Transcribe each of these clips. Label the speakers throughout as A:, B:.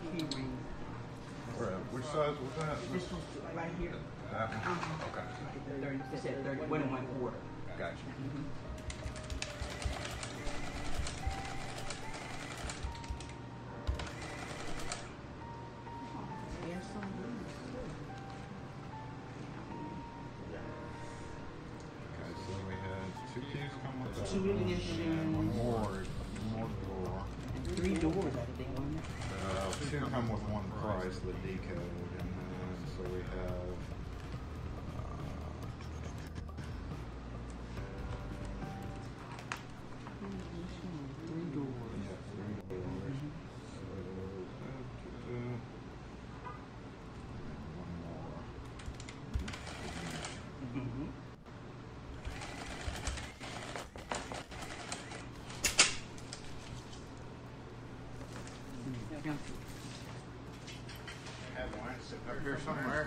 A: key ring.
B: Which size was that?
A: This was right here.
B: That one? Okay.
A: 30, it said 31 and 1/4.
B: Gotcha.
A: Two ignition.
B: One more door.
A: And 3 doors, I think.
B: Two come with one price, the decode, and then so we have.
A: Three doors.
B: Yeah, 3 doors. So one more.
C: I have one sitting up here somewhere.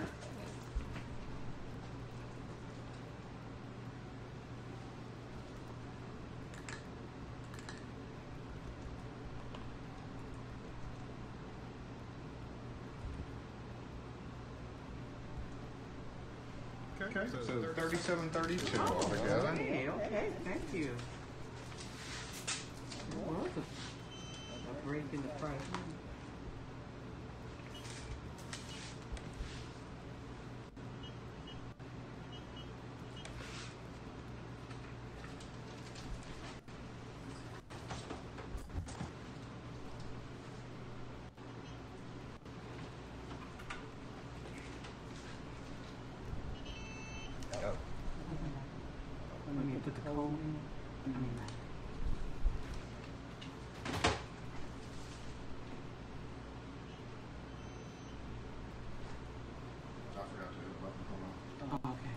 B: Okay, so 3732 altogether.
A: Okay, thank you. What was a break in the price? Let me put the code in.
B: I forgot to hit the button. Hold on.
A: Oh, okay.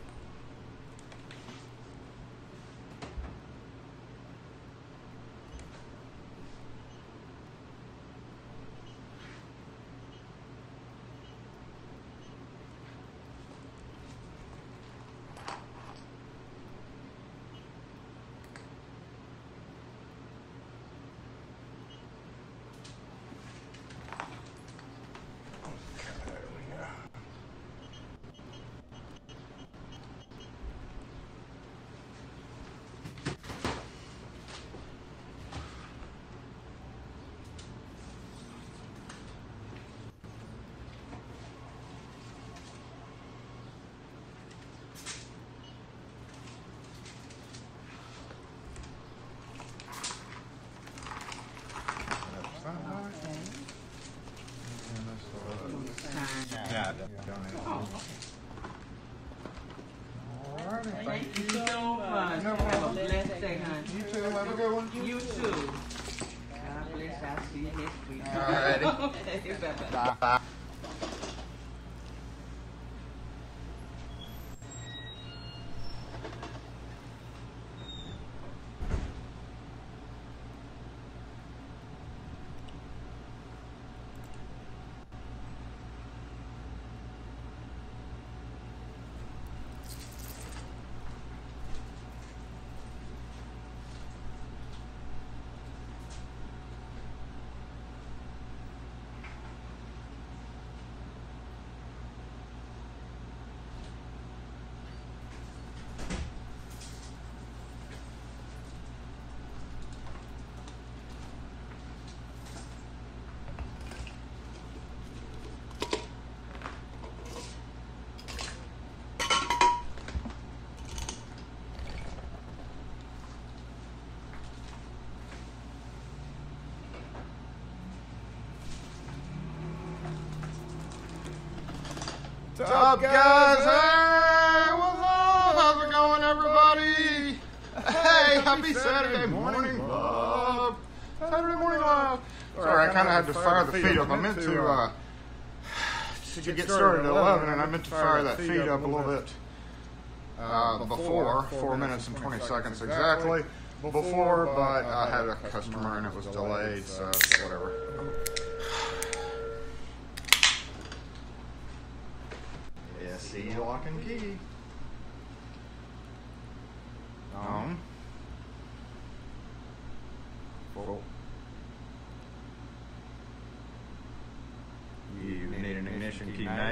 B: Yeah,
A: Alrighty, thank you so much. Have a blessed day, honey.
B: You too, have a good one.
A: You too. God bless. I'll see you next week.
B: Alrighty.
A: Bye-bye.
B: Bye. What's up, guys? Hey, what's up? How's it going, everybody? Hey, happy Saturday morning, love. Saturday morning, love. Sorry, I kind of had to fire the feed up. I meant to get started at 11, and I meant to fire that feed up a little bit before, 4 minutes and 20 seconds exactly before, but I had a customer and it was delayed, so whatever. SE lock and key.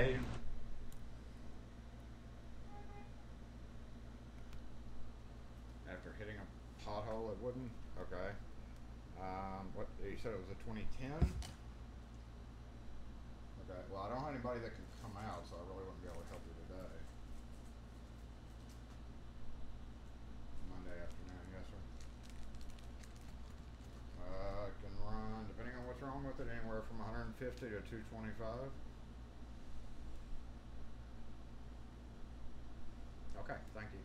B: Hey. After hitting a pothole, it wouldn't? Okay. What, you said it was a 2010? Okay, well, I don't have anybody that can come out, so I really wouldn't be able to help you today. Monday afternoon, yes, sir. Can run, depending on what's wrong with it, anywhere from 150 to 225. Okay, thank you.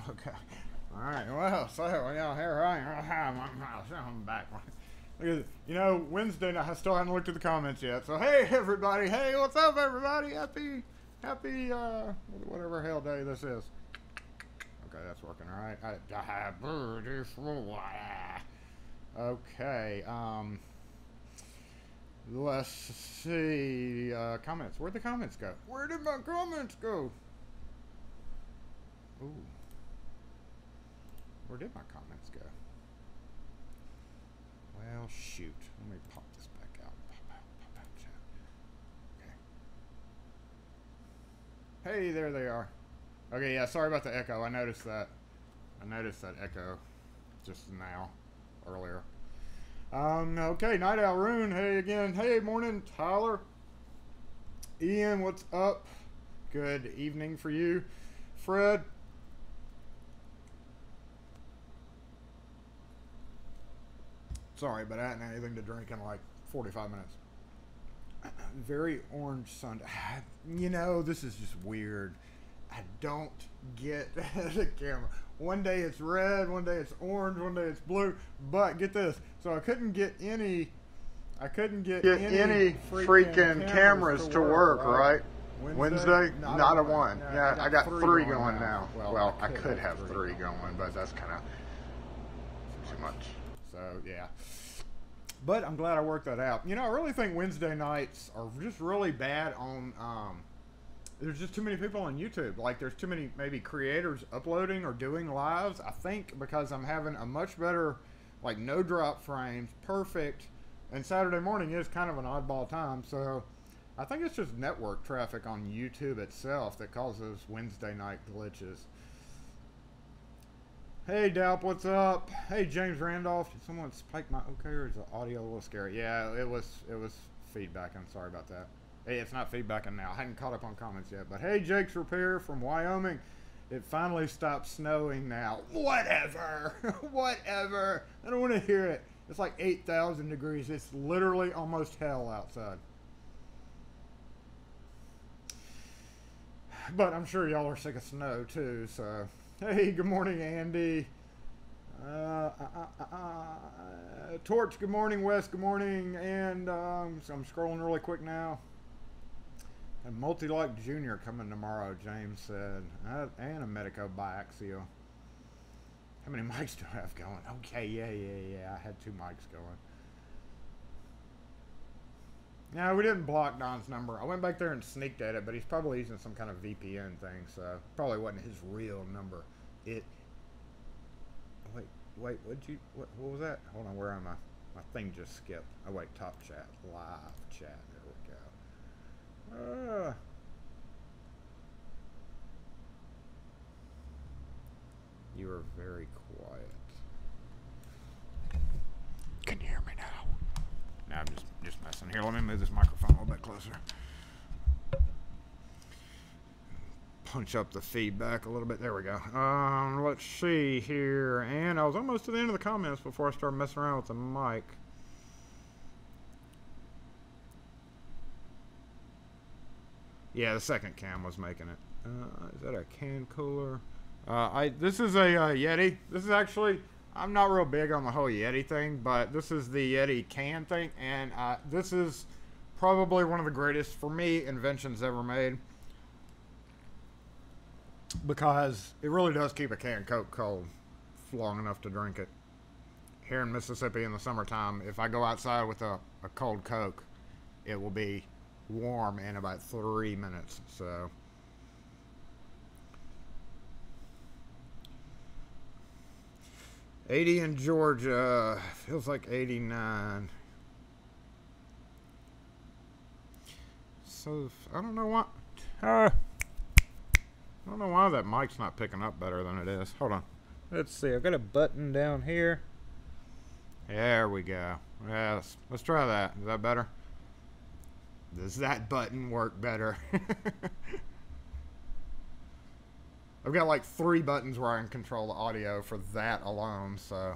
B: Okay. All right. Well, so yeah, here I am. I'm back. You know, Wednesday night. I still haven't looked at the comments yet. So hey, everybody. Hey, what's up, everybody? Happy, whatever hell day this is. Okay, that's working. All right. Okay. Let's see. Comments. Where'd the comments go? Where did my comments go? Ooh. Where did my comments go? Well, shoot. Let me pop this back out. Pop out, chat. Okay. Hey, there they are. Okay, yeah, sorry about the echo. I noticed that echo just now, earlier. Okay, Night Owl Rune. Hey again. Hey, morning, Tyler. Ian, what's up? Good evening for you. Fred. Sorry, but I hadn't had anything to drink in like 45 minutes. Very orange Sunday. You know, this is just weird. I don't get the camera. One day it's red, one day it's orange, one day it's blue. But get this. So I couldn't get any freaking cameras to work, right? Wednesday? Not a one. Yeah, I got 3 going now. Well, I could have 3 going, but that's kind of too much. So, yeah. But I'm glad I worked that out. You know, I really think Wednesday nights are just really bad on, there's just too many people on YouTube. Like, there's too many, maybe, creators uploading or doing lives. I think because I'm having a much better, like, no drop frames, perfect, and Saturday morning is kind of an oddball time. So, I think it's just network traffic on YouTube itself that causes Wednesday night glitches. Hey, Dalp, what's up? Hey, James Randolph. Did someone spike my okay, or is the audio a little scary? Yeah, it was feedback. I'm sorry about that. Hey, it's not feedbacking now. I hadn't caught up on comments yet. But hey, Jake's Repair from Wyoming. It finally stopped snowing now. Whatever. Whatever. I don't want to hear it. It's like 8,000 degrees. It's literally almost hell outside. But I'm sure y'all are sick of snow too, so... Hey, good morning, Andy. Torch, good morning. Wes, good morning. And so I'm scrolling really quick now. And Multi-Lock Junior coming tomorrow, James said. And a Medico biaxial. How many mics do I have going? Okay, yeah. I had 2 mics going. No, we didn't block Don's number. I went back there and sneaked at it, but he's probably using some kind of VPN thing, so probably wasn't his real number. Wait, what was that? Hold on, where am I? My thing just skipped. Oh wait, top chat, live chat. There we go. You are very quiet. Can you hear me now? No, I'm just messing. Here, let me move this microphone a little bit closer. Punch up the feedback a little bit. There we go. Let's see here. And I was almost to the end of the comments before I started messing around with the mic. Yeah, the second cam was making it. Is that a can cooler? This is a Yeti. This is actually... I'm not real big on the whole Yeti thing, but this is the Yeti can thing, and this is probably one of the greatest, for me, inventions ever made, because it really does keep a can of Coke cold long enough to drink it. Here in Mississippi in the summertime, if I go outside with a cold Coke, it will be warm in about 3 minutes, so... 80 in Georgia. Feels like 89. So I don't know why. I don't know why that mic's not picking up better than it is. Hold on. Let's see. I've got a button down here. There we go. Yes. Let's try that. Is that better? Does that button work better? I've got like 3 buttons where I can control the audio for that alone, so.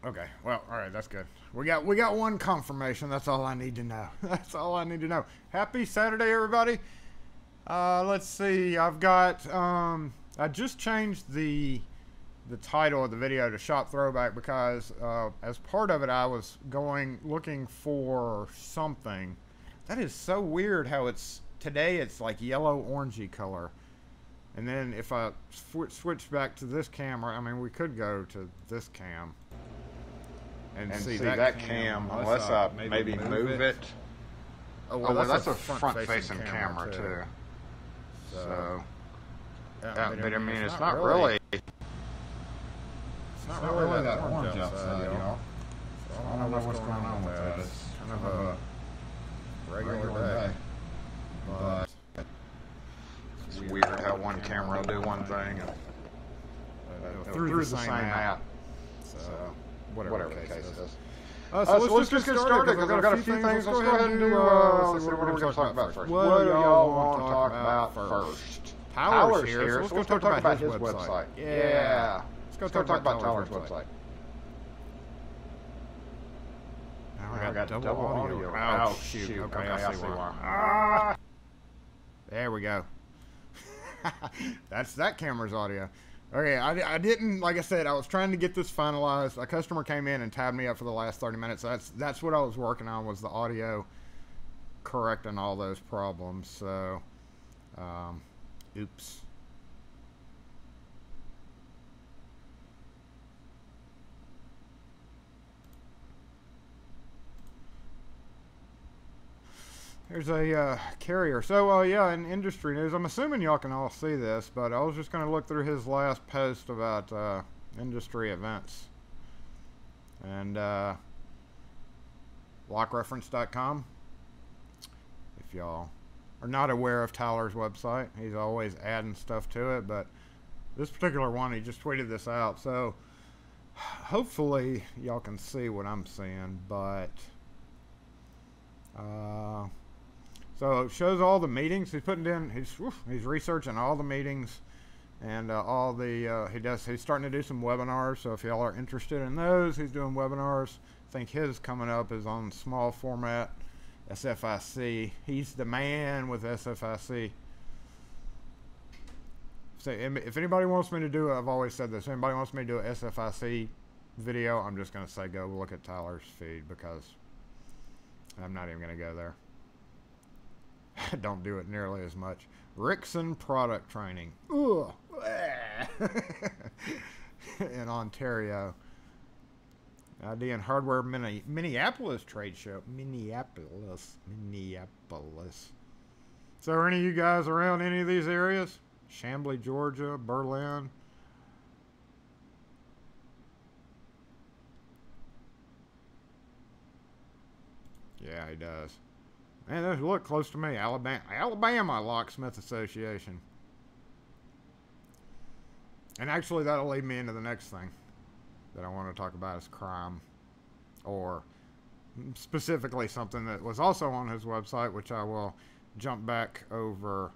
B: Okay, well, all right, that's good. We got one confirmation. That's all I need to know. That's all I need to know. Happy Saturday, everybody. Let's see. I've got I just changed the title of the video to Shop Throwback because as part of it I was looking for something. That is so weird how today it's like yellow orangey color. And then if I switch back to this camera, I mean we could go to this cam. And see that cam, unless I maybe move it. Oh, well, that's a front-facing camera, too. So, yeah, but I mean, it's not really... It's not really that orange outside, y'all. So I don't know what's going on with that. It's kind of a regular day. But it's weird how one camera will do one thing and through the same app. So... Whatever the case is. So let's just get started because I've got a few things. Let's go ahead and do, let's see, what are we going to talk about first? What do y'all want to talk about first? Tyler's here, so let's go talk about his website. Yeah. Let's go talk about Tyler's website. Now I got double audio. Oh, shoot. Okay, I see why. There we go. That's that camera's audio. Okay, I didn't, like I said, I was trying to get this finalized. A customer came in and tabbed me up for the last 30 minutes. So that's what I was working on, was the audio correcting all those problems. So, oops. There's a carrier. So, yeah, in industry news, I'm assuming y'all can all see this, but I was just going to look through his last post about industry events. And lockreference.com. If y'all are not aware of Tyler's website, he's always adding stuff to it, but this particular one, he just tweeted this out. So, hopefully, y'all can see what I'm seeing, but... so it shows all the meetings he's putting in. He's researching all the meetings and all the he's starting to do some webinars. So if y'all are interested in those, he's doing webinars. I think his coming up is on small format SFIC. He's the man with SFIC. So if anybody wants me to do it, I've always said this. If anybody wants me to do a SFIC video, I'm just going to say go look at Tyler's feed because I'm not even going to go there. I don't do it nearly as much. Rickson Product Training. Ugh. In Ontario. ID and Hardware Minneapolis Trade Show. Minneapolis. So are any of you guys around any of these areas? Chambly, Georgia, Berlin. Yeah, he does. Man, look close to me. Alabama Locksmith Association. And actually, that'll lead me into the next thing that I want to talk about is crime. Or specifically something that was also on his website, which I will jump back over.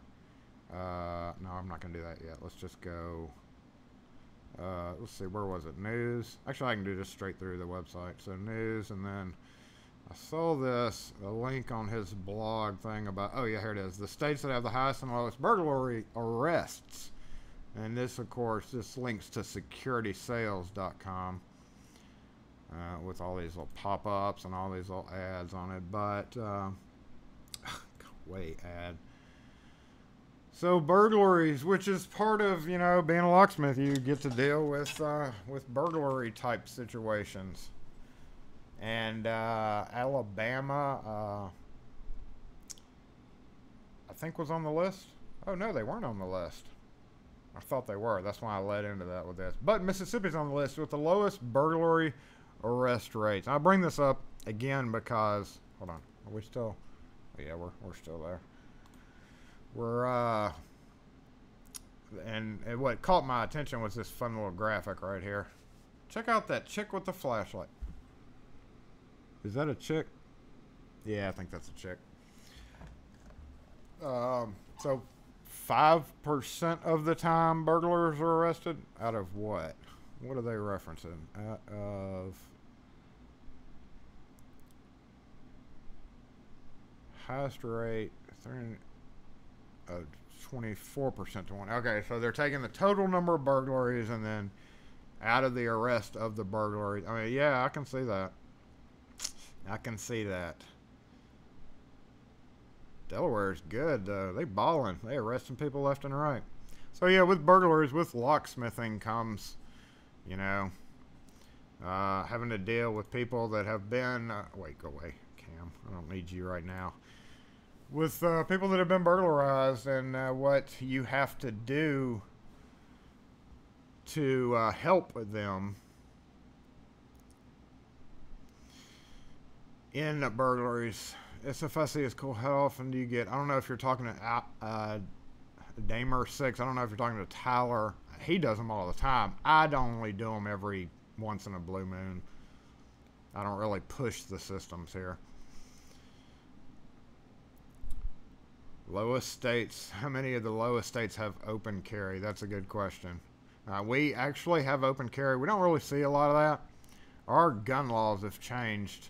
B: No, I'm not going to do that yet. Let's just go. Let's see, where was it? News. Actually, I can do this straight through the website. So news, and then I saw a link on his blog thing about, oh yeah, here it is. The states that have the highest and lowest burglary arrests. And this, of course, this links to securitysales.com with all these little pop-ups and all these little ads on it. But, wait, ad. So burglaries, which is part of, you know, being a locksmith, you get to deal with burglary type situations. And Alabama, I think was on the list. Oh no, they weren't on the list. I thought they were. That's why I led into that with this. But Mississippi's on the list with the lowest burglary arrest rates. I bring this up again because, hold on, are we still? Yeah, we're still there. We're and what caught my attention was this fun little graphic right here. Check out that chick with the flashlight. Is that a chick? Yeah, I think that's a chick. So 5% of the time burglars are arrested out of what? What are they referencing? Out of highest rate, 24% to 1. Okay, so they're taking the total number of burglaries and then out of the arrest of the burglary. I mean, yeah, I can see that. I can see that. Delaware's good, though. They balling. They arresting people left and right. So, yeah, with burglaries, with locksmithing comes, you know, having to deal with people that have been... wait, go away, Cam. I don't need you right now. With people that have been burglarized and what you have to do to help them in burglaries. SFIC is cool. How often do you get? I don't know if you're talking to Damer6. I don't know if you're talking to Tyler. He does them all the time. I'd only do them every once in a blue moon. I don't really push the systems here. Lowest states. How many of the lowest states have open carry? That's a good question. We actually have open carry. We don't really see a lot of that. Our gun laws have changed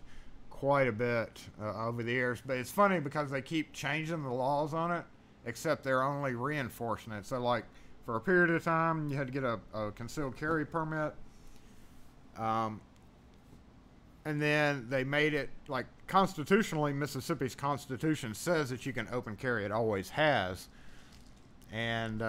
B: quite a bit over the years, but it's funny because they keep changing the laws on it, except they're only reinforcing it. So, like, for a period of time, you had to get a concealed carry permit. And then they made it, like, constitutionally, Mississippi's constitution says that you can open carry. It always has. And,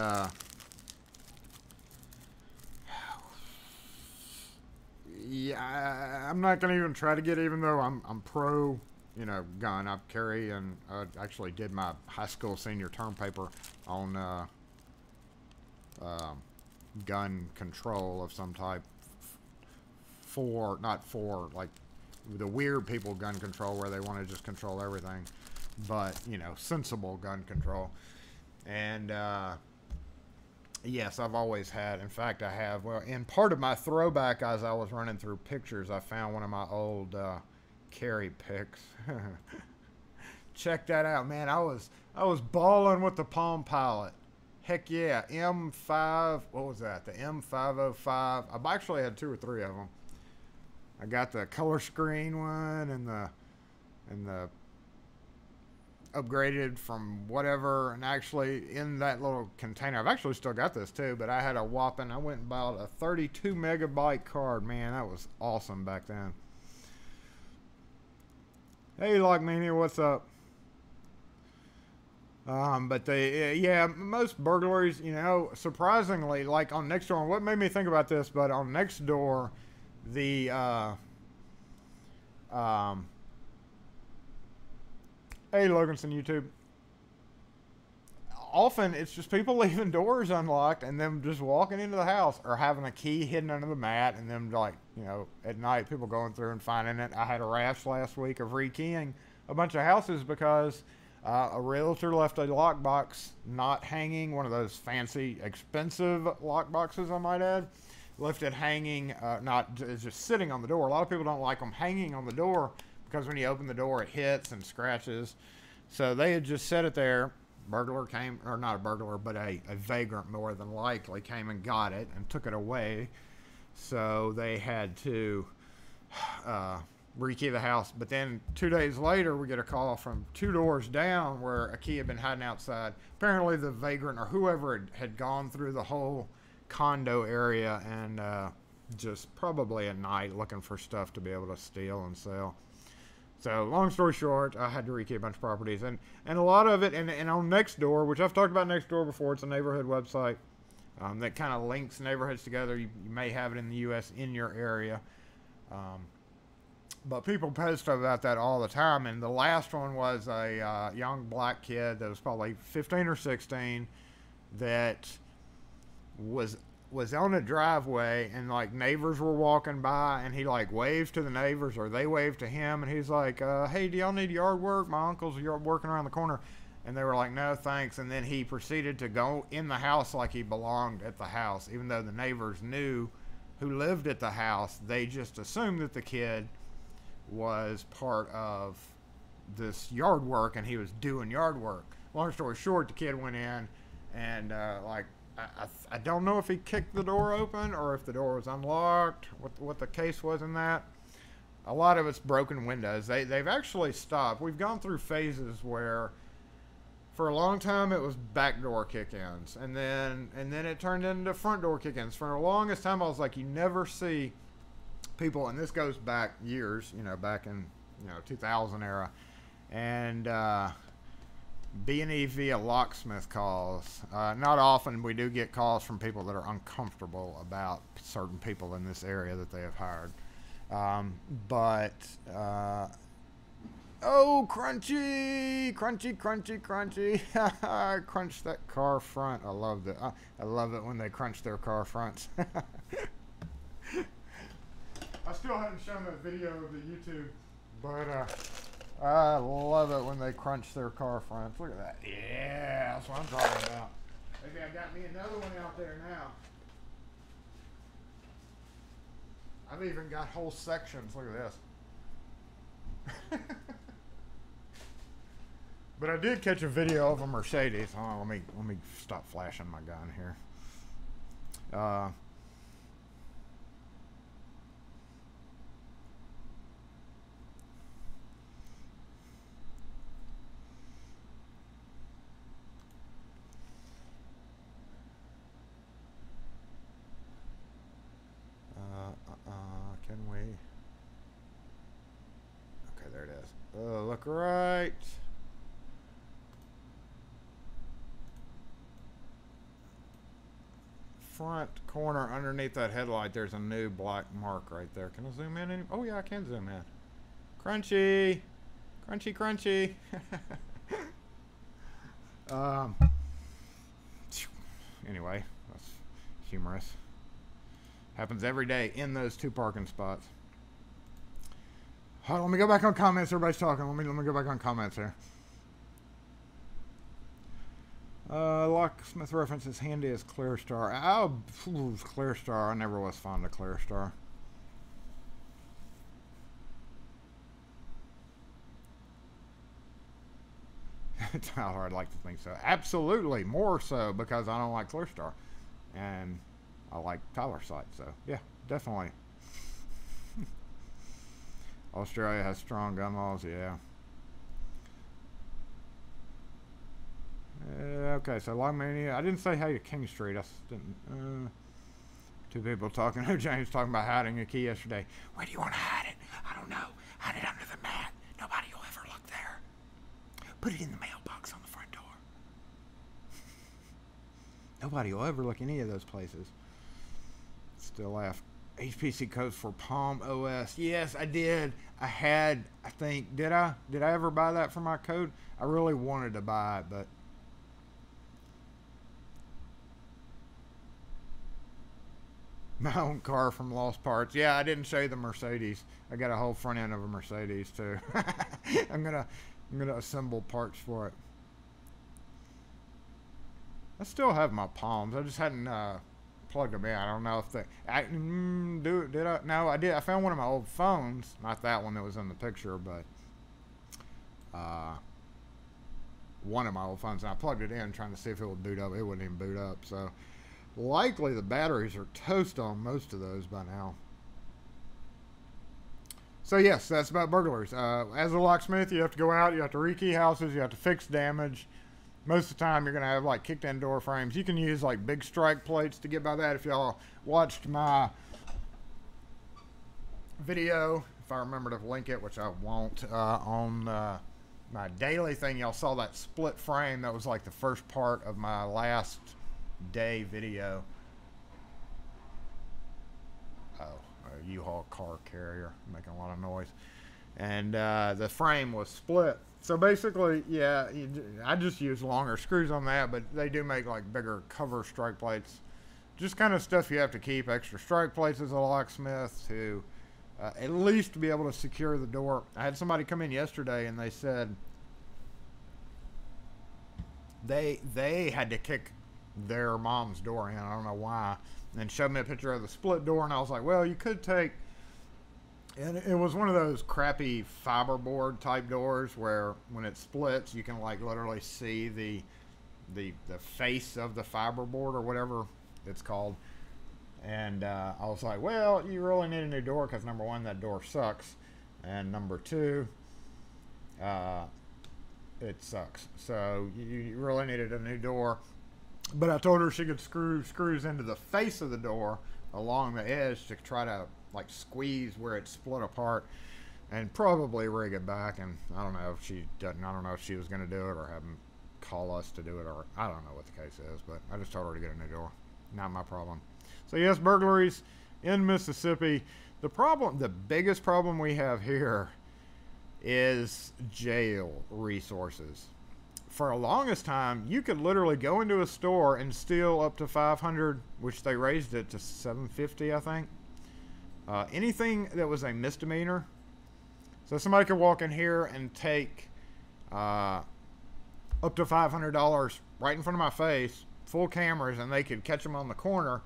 B: yeah, I'm not going to even try to get, even though I'm pro, you know, gun. I carry, and I actually did my high school senior term paper on gun control of some type. Not for, like, the weird people gun control where they want to just control everything, but, you know, sensible gun control. And, yes, I've always had. In fact, I have. Well, in part of my throwback, as I was running through pictures, I found one of my old carry pics. Check that out, man. I was balling with the Palm Pilot. Heck yeah, M5. What was that? The M505. I've actually had 2 or 3 of them. I got the color screen one and the upgraded from whatever, and actually in that little container, I've actually still got this too, but I had a whopping, I went and bought a 32 megabyte card. Man, that was awesome back then. Hey, Lockmania, what's up? But yeah, most burglaries, you know, surprisingly, like on Nextdoor, what made me think about this, but on Nextdoor, the, hey, Loganson YouTube. Often it's just people leaving doors unlocked and them just walking into the house or having a key hidden under the mat, and them, like, you know, at night people going through and finding it. I had a rash last week of rekeying a bunch of houses because a realtor left a lockbox not hanging, one of those fancy, expensive lockboxes, I might add. Left it hanging, not just sitting on the door. A lot of people don't like them hanging on the door because when you open the door, it hits and scratches. So they had just set it there. Burglar came, or not a burglar, but a vagrant more than likely came and got it and took it away. So they had to rekey the house. But then 2 days later, we get a call from 2 doors down where a key had been hiding outside. Apparently the vagrant or whoever had gone through the whole condo area and just probably at night looking for stuff to be able to steal and sell. So long story short, I had to rekey a bunch of properties, and a lot of it, and on Nextdoor, which I've talked about Nextdoor before, it's a neighborhood website that kind of links neighborhoods together. You may have it in the U.S. in your area, but people post about that all the time. And the last one was a young black kid that was probably 15 or 16 that was on a driveway, and like neighbors were walking by, and he like waved to the neighbors, or they waved to him, and he's like, hey, do y'all need yard work? My uncle's working around the corner. And they were like, no thanks. And then he proceeded to go in the house like he belonged at the house, even though the neighbors knew who lived at the house. They just assumed that the kid was part of this yard work, and he was doing yard work. Long story short, the kid went in, and like, I don't know if he kicked the door open or if the door was unlocked, what the case was in that. A lot of it's broken windows. They've actually stopped. We've gone through phases where for a long time it was back door kick-ins, and then it turned into front door kick-ins. For the longest time I was like, you never see people, and this goes back years, you know, back in, you know, 2000 era, and B&E via locksmith calls. Not often. We do get calls from people that are uncomfortable about certain people in this area that they have hired. Oh, crunchy, crunchy, crunchy, crunchy. I crunched that car front. I loved it. I love it when they crunch their car fronts. I still haven't shown that video of the YouTube, but I love it when they crunch their car fronts. Look at that. Yeah, that's what I'm talking about. Maybe I got me another one out there now. I've even got whole sections. Look at this. But I did catch a video of a Mercedes. Hold on, let me stop flashing my gun here. Can we? Okay, there it is. Look right. Front corner underneath that headlight, there's a new black mark right there. Can I zoom in? Oh yeah, I can zoom in. Crunchy, crunchy, crunchy. Anyway, that's humorous. Happens every day in those two parking spots. Hold on, let me go back on comments. Everybody's talking. Let me go back on comments here. Locksmith references handy as Clearstar. Oh, Clearstar. I never was fond of Clearstar. Tyler, I'd like to think so. Absolutely, more so because I don't like Clearstar, and I like Tyler's site. So yeah, definitely. Australia has strong gun laws. Yeah. Okay, so Logmania. I didn't say hey to King Street. I didn't. Two people talking. James talking about hiding a key yesterday. Where do you want to hide it? I don't know. Hide it under the mat. Nobody will ever look there. Put it in the mailbox on the front door. Nobody will ever look any of those places. Still laugh. HPC codes for Palm OS. Yes, I did. I had. I think. Did I? Did I ever buy that for my code? I really wanted to buy it, but. My own car from Lost Parts. Yeah, I didn't show you the Mercedes. I got a whole front end of a Mercedes too. I'm gonna assemble parts for it. I still have my Palms. I just hadn't plugged them in. I don't know if they. Did I? No, I did. I found one of my old phones. Not that one that was in the picture, but one of my old phones. And I plugged it in, trying to see if it would boot up. It wouldn't even boot up. So. Likely the batteries are toast on most of those by now. So yes, that's about burglaries. As a locksmith, you have to go out, you have to rekey houses, you have to fix damage. Most of the time you're going to have like kicked in door frames. You can use like big strike plates to get by that. If y'all watched my video, if I remember to link it, which I won't, on my daily thing, y'all saw that split frame. That was like the first part of my last day video. Oh, a U-Haul car carrier making a lot of noise, and the frame was split. So basically, yeah, I just use longer screws on that, but they do make like bigger cover strike plates just kind of stuff you have to keep. Extra strike plates as a locksmith to at least be able to secure the door. I had somebody come in yesterday and they said they had to kick their mom's door in. I don't know why. And showed me a picture of the split door, and I was like, well, you could take, and it was one of those crappy fiberboard type doors where when it splits, you can like literally see the face of the fiberboard or whatever it's called. And I was like, well, you really need a new door because number one, that door sucks, and number two, it sucks. So you really needed a new door. But I told her she could screw screws into the face of the door along the edge to try to like squeeze where it split apart, and probably rig it back. And I don't know if she doesn't. I don't know if she was going to do it or have them call us to do it, or I don't know what the case is. But I just told her to get a new door. Not my problem. So yes, burglaries in Mississippi. The biggest problem we have here is jail resources. For the longest time, you could literally go into a store and steal up to $500, which they raised it to $750, I think. Anything that was a misdemeanor. So somebody could walk in here and take up to $500 right in front of my face, full cameras, and they could catch them on the corner,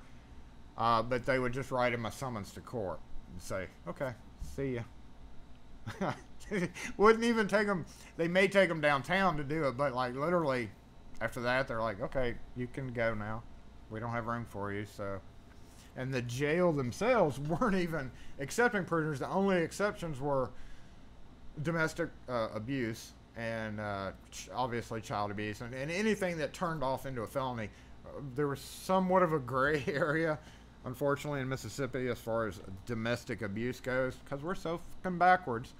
B: but they would just write him a summons to court and say, okay, see ya. Wouldn't even take them. They may take them downtown to do it, but like literally after that, they're like, okay, you can go now. We don't have room for you. So, and the jail themselves weren't even accepting prisoners. The only exceptions were domestic abuse and obviously child abuse, and anything that turned off into a felony. There was somewhat of a gray area, unfortunately, in Mississippi as far as domestic abuse goes, because we're so fucking backwards.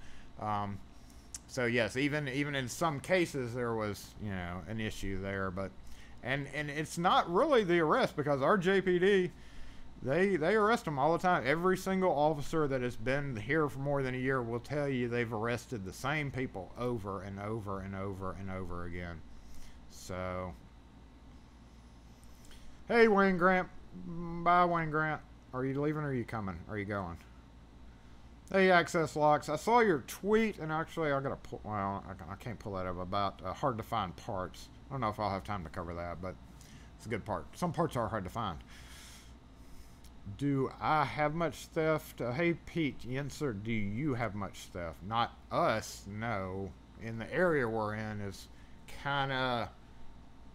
B: So yes, even in some cases there was, you know, an issue there, but and it's not really the arrest, because our JPD, they arrest them all the time. Every single officer that has been here for more than a year will tell you they've arrested the same people over and over and over and over again. So, hey Wayne Grant, bye Wayne Grant. Are you leaving or are you coming? Are you going? Hey, Access Locks, I saw your tweet, and actually I gotta pull, well, I can't pull that up, about hard to find parts. I don't know if I'll have time to cover that, but it's a good part. Some parts are hard to find. Do I have much theft? Hey, Pete Yenser, do you have much theft? Not us, no. In the area we're in is kind of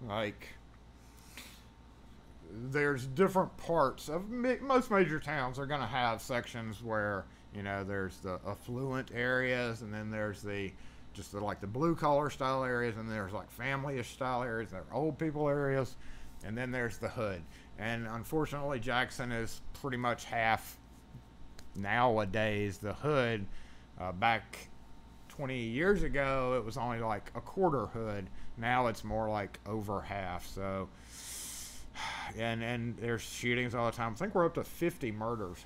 B: like, there's different parts of most major towns are going to have sections where, you know, there's the affluent areas, and then there's like the blue collar style areas, and there's like family-ish style areas, there are old people areas, and then there's the hood. And unfortunately, Jackson is pretty much half nowadays the hood. Back 20 years ago, it was only like a quarter hood. Now it's more like over half. So, and there's shootings all the time. I think we're up to 50 murders.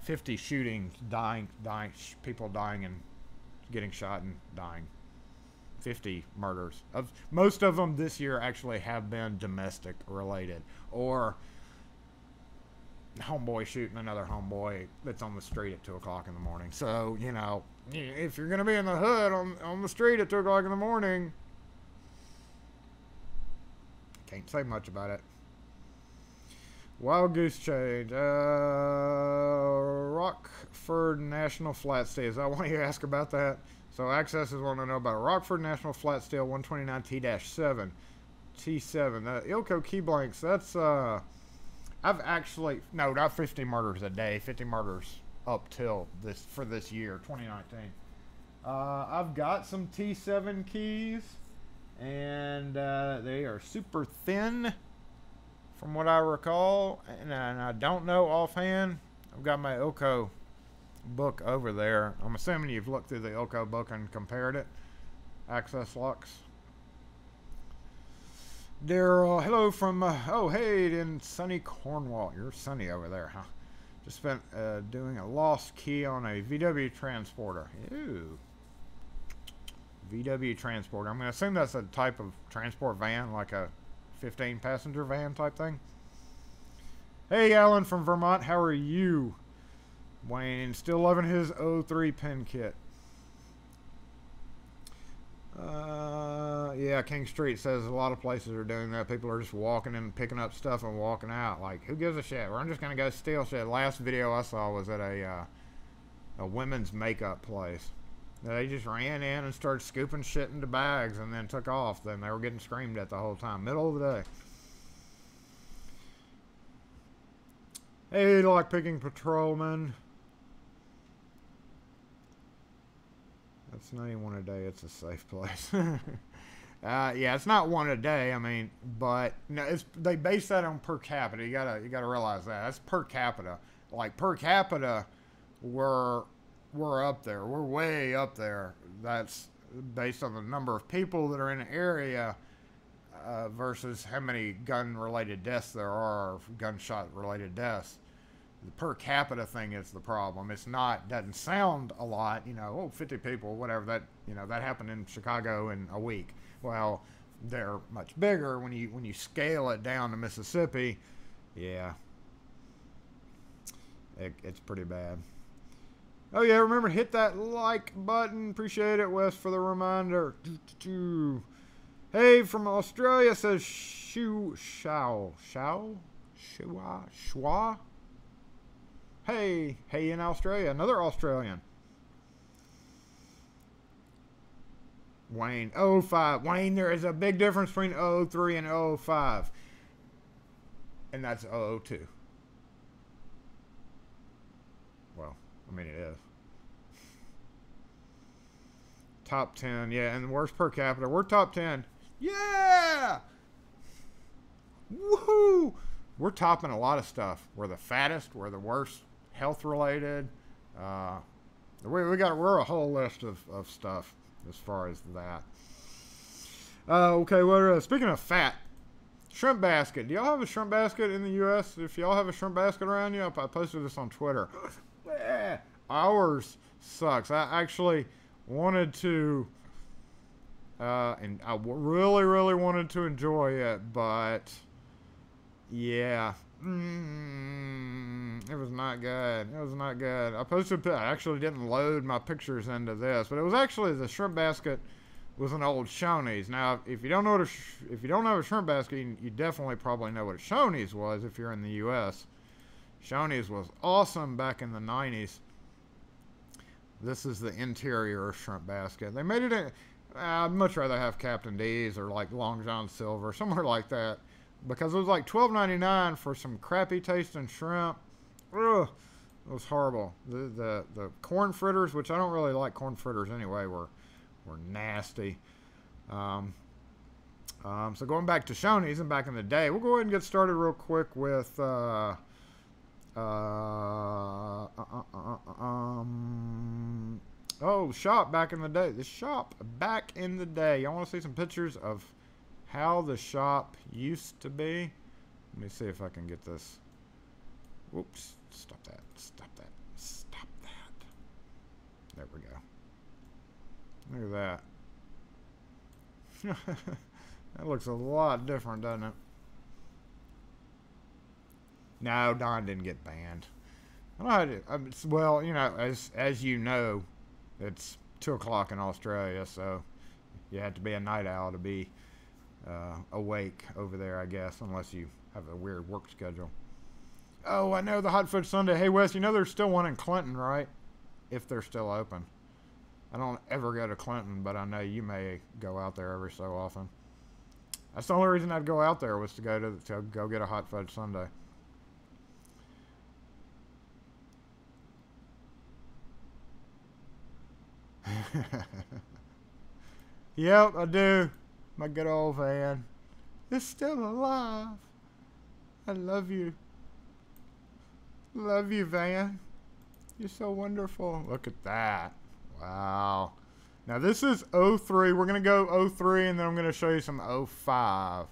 B: 50 shootings, people dying and getting shot and dying. 50 murders. Most of them this year actually have been domestic related, or homeboy shooting another homeboy that's on the street at 2 o'clock in the morning. So, you know, if you're going to be in the hood on the street at 2 o'clock in the morning, can't say much about it. Wild Goose Chase, Rockford National Flat Steel. Is that why you ask about that? So Access is wanting to know about Rockford National Flat Steel 129 T-7. T7. The Ilko key blanks, that's, I've actually, no, not 50 murders a day, 50 murders up till for this year, 2019. I've got some T7 keys, and they are super thin, from what I recall, and I don't know offhand. I've got my Ilko book over there. I'm assuming you've looked through the Ilko book and compared it. Access Locks. Daryl, hello from, oh hey, in sunny Cornwall. You're sunny over there, huh? Just spent doing a lost key on a VW transporter. Ew. VW transporter. I'm going to assume that's a type of transport van, like a 15-passenger van type thing. Hey, Alan from Vermont. How are you? Wayne, still loving his 03 pen kit. Yeah, King Street says a lot of places are doing that. People are just walking in, picking up stuff and walking out. Like, who gives a shit? We're just going to go steal shit. Last video I saw was at a women's makeup place. They just ran in and started scooping shit into bags and then took off. Then they were getting screamed at the whole time. Middle of the day. Hey, lockpicking patrolman. That's not even one a day. It's a safe place. Yeah, it's not one a day. I mean, but no, they base that on per capita. You gotta realize that that's per capita. Like per capita, we're up there. We're way up there. That's based on the number of people that are in an area versus how many gun-related deaths there are, or gunshot-related deaths. The per capita thing is the problem. It's not, doesn't sound a lot, you know, 50 people, whatever, that, you know, that happened in Chicago in a week. Well, they're much bigger when you scale it down to Mississippi. Yeah. It's pretty bad. Oh yeah, remember, hit that like button. Appreciate it, Wes, for the reminder. Hey, from Australia says Shua. Hey in Australia, another Australian. Wayne, 05. Wayne, there is a big difference between 03 and 05. And that's 002. Well, I mean, it is. Top 10, yeah, and worst per capita. We're top 10. Yeah! Woohoo! We're topping a lot of stuff. We're the fattest. We're the worst health-related. We're a whole list of stuff as far as that. Okay, speaking of fat, shrimp basket. Do y'all have a shrimp basket in the U.S.? If y'all have a shrimp basket around you, I posted this on Twitter. Ours sucks. I actually wanted to, and I really, really wanted to enjoy it, but yeah, it was not good. It was not good. I actually didn't load my pictures into this, but it was actually, the shrimp basket was an old Shoney's. Now, if you don't know if you don't have a shrimp basket, you definitely probably know what a Shoney's was if you're in the U.S. Shoney's was awesome back in the 90s. This is the interior shrimp basket. They made it I'd much rather have Captain D's or like Long John Silver, somewhere like that, because it was like $12.99 for some crappy tasting shrimp. Ugh, it was horrible. The corn fritters, which I don't really like corn fritters anyway, were nasty. So going back to Shoney's and back in the day, we'll go ahead and get started real quick with shop back in the day. The shop back in the day. Y'all want to see some pictures of how the shop used to be? Let me see if I can get this. Whoops. Stop that. Stop that. Stop that. There we go. Look at that. That looks a lot different, doesn't it? No, Don didn't get banned. I don't know how to, well, you know, as you know, it's 2 o'clock in Australia, so you have to be a night owl to be awake over there, I guess, unless you have a weird work schedule. Oh, I know, the Hot Fudge Sundae. Hey, Wes, you know there's still one in Clinton, right? If they're still open. I don't ever go to Clinton, but I know you may go out there every so often. That's the only reason I'd go out there, was to go get a Hot Fudge Sundae. Yep, I do. My good old van is still alive. I love you. Love you, Van. You're so wonderful. Look at that. Wow. Now this is 03. We're going to go 03, and then I'm going to show you some 05.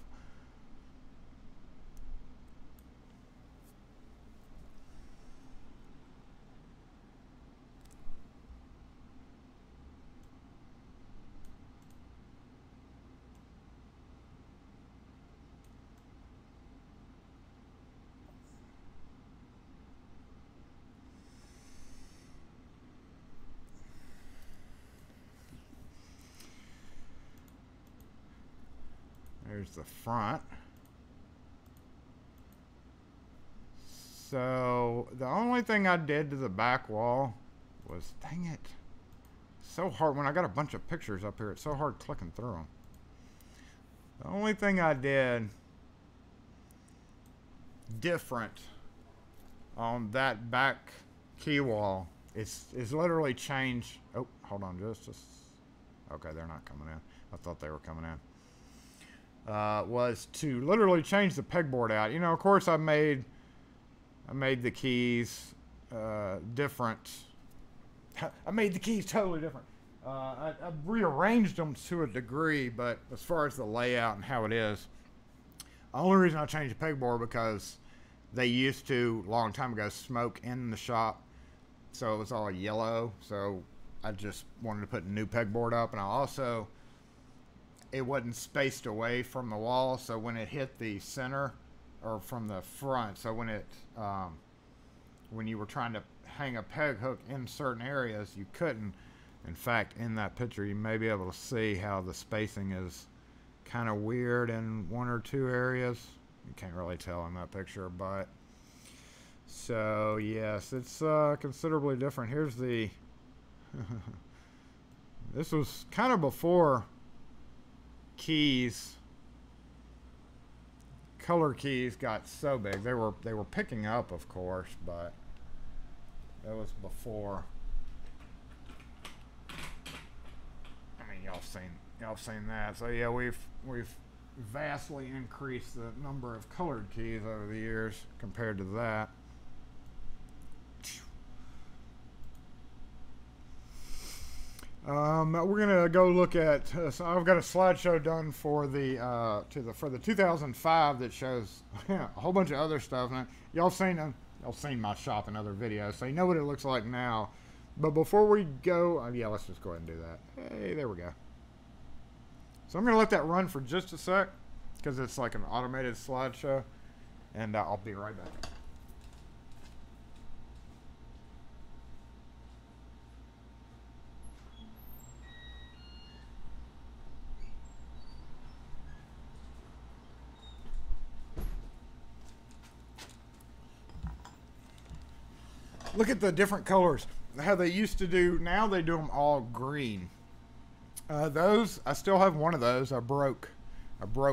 B: Here's the front. So the only thing I did to the back wall was, dang it, so hard. When I got a bunch of pictures up here, it's so hard clicking through them. The only thing I did different on that back key wall is literally change. Oh, hold on, just okay, they're not coming in. I thought they were coming in. Was to literally change the pegboard out. You know, of course, I made the keys different. I made the keys totally different. I rearranged them to a degree, but as far as the layout and how it is, the only reason I changed the pegboard because they used to, a long time ago, smoke in the shop, so it was all yellow. So I just wanted to put a new pegboard up, and I also, it wasn't spaced away from the wall, so when it hit the center, or from the front, so when it, when you were trying to hang a peg hook in certain areas, you couldn't. In fact, in that picture, you may be able to see how the spacing is kind of weird in one or two areas. You can't really tell in that picture, but so yes, it's considerably different. Here's the this was kind of before keys, color keys got so big. They were picking up, of course, but that was before. I mean, y'all seen that. So yeah, we've vastly increased the number of colored keys over the years compared to that. We're gonna go look at. So I've got a slideshow done for the 2005 that shows a whole bunch of other stuff. And y'all seen my shop in other videos, so you know what it looks like now. But before we go, yeah, let's just go ahead and do that. Hey, there we go. So I'm gonna let that run for just a sec because it's like an automated slideshow, and I'll be right back. Look at the different colors. How they used to do, now they do them all green. Those, I still have one of those. I broke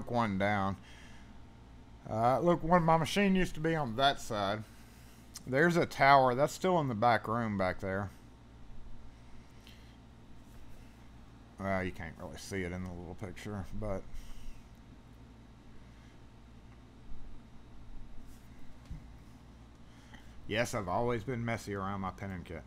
B: one down. Look, my machine used to be on that side. There's a tower. That's still in the back room back there. Well, you can't really see it in the little picture, but yes, I've always been messy around my pinning kit.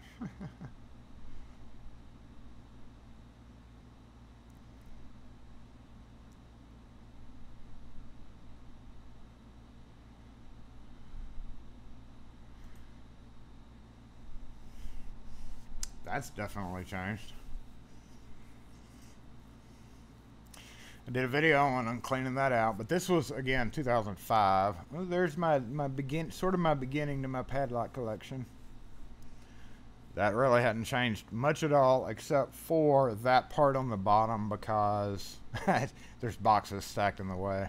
B: That's definitely changed. I did a video on cleaning that out, but this was, again, 2005. Well, there's my beginning to my padlock collection. That really hadn't changed much at all, except for that part on the bottom, because there's boxes stacked in the way.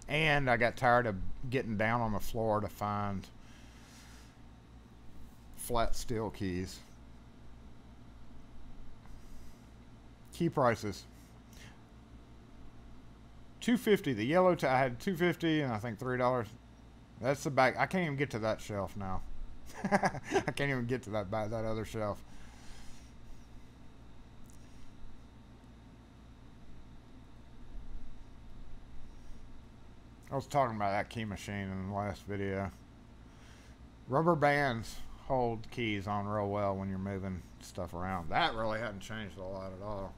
B: And I got tired of getting down on the floor to find flat steel keys. Key prices. $2.50. The yellow I had $2.50 and I think $3. That's the back. I can't even get to that shelf now. I can't even get to that other shelf. I was talking about that key machine in the last video. Rubber bands hold keys on real well when you're moving stuff around. That really hadn't changed a lot at all.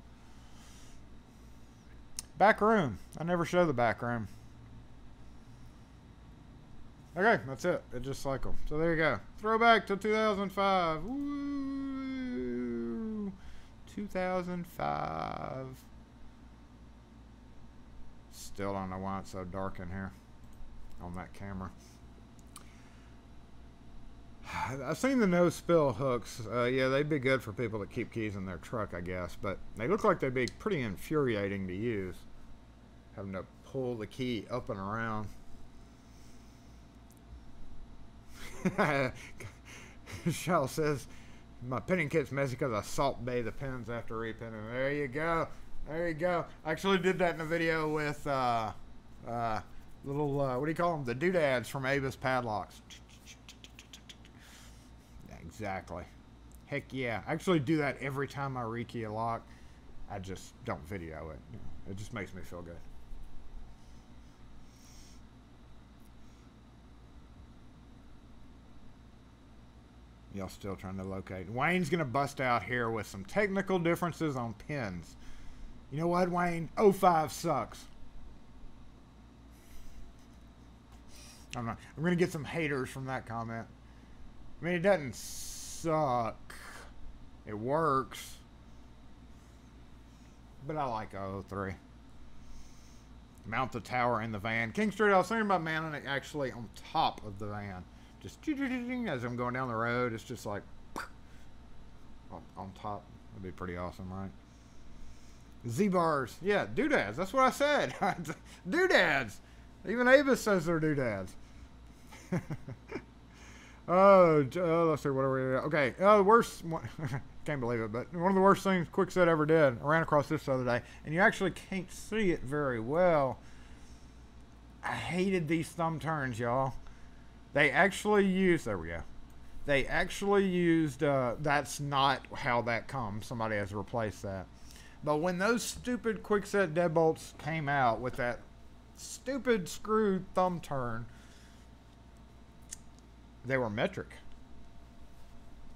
B: Back room. I never show the back room. Okay, that's it. It just cycled. So there you go. Throwback to 2005. Woo! 2005. Still don't know why it's so dark in here on that camera. I've seen the no spill hooks. Yeah, they'd be good for people that keep keys in their truck, I guess. But they look like they'd be pretty infuriating to use. Having to pull the key up and around. Shell says, my penning kit's messy because I salt bay the pins after repinning. There you go. There you go. I actually did that in a video with little, what do you call them? The doodads from Avis Padlocks. Yeah, exactly. Heck yeah. I actually do that every time I rekey a lock. I just don't video it. It just makes me feel good. Y'all still trying to locate. Wayne's going to bust out here with some technical differences on pins. You know what, Wayne? 05 sucks. I'm going to get some haters from that comment. I mean, it doesn't suck. It works. But I like 03. Mount the tower in the van. King Street, I was thinking about mounting it actually on top of the van. Just as I'm going down the road, it's just like on top. That'd be pretty awesome, right? Z-bars. Yeah, doodads. That's what I said. Doodads. Even Avis says they're doodads. Let's see. What are we? Okay. The worst. Can't believe it, but one of the worst things Kwikset ever did. I ran across this the other day, and you actually can't see it very well. I hated these thumb turns, y'all. They actually used, there we go. They actually used, that's not how that comes. Somebody has to replace that. But when those stupid Kwikset deadbolts came out with that stupid screw thumb turn, they were metric.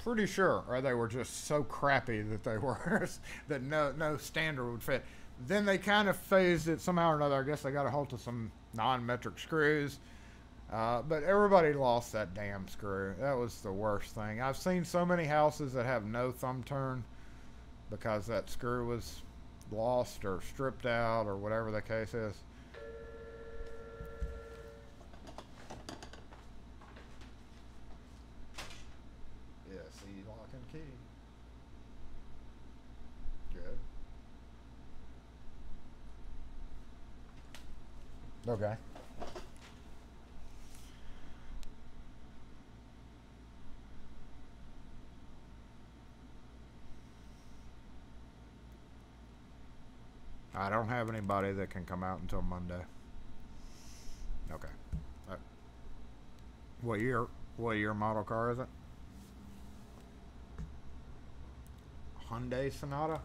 B: Pretty sure, or they were just so crappy that they were, that no standard would fit. Then they kind of phased it somehow or another. I guess they got a hold of some non-metric screws. But everybody lost that damn screw. That was the worst thing. I've seen so many houses that have no thumb turn because that screw was lost or stripped out or whatever the case is. Yeah, see, lock and key. Good. Okay. I don't have anybody that can come out until Monday. Okay. What year model car is it? Hyundai Sonata?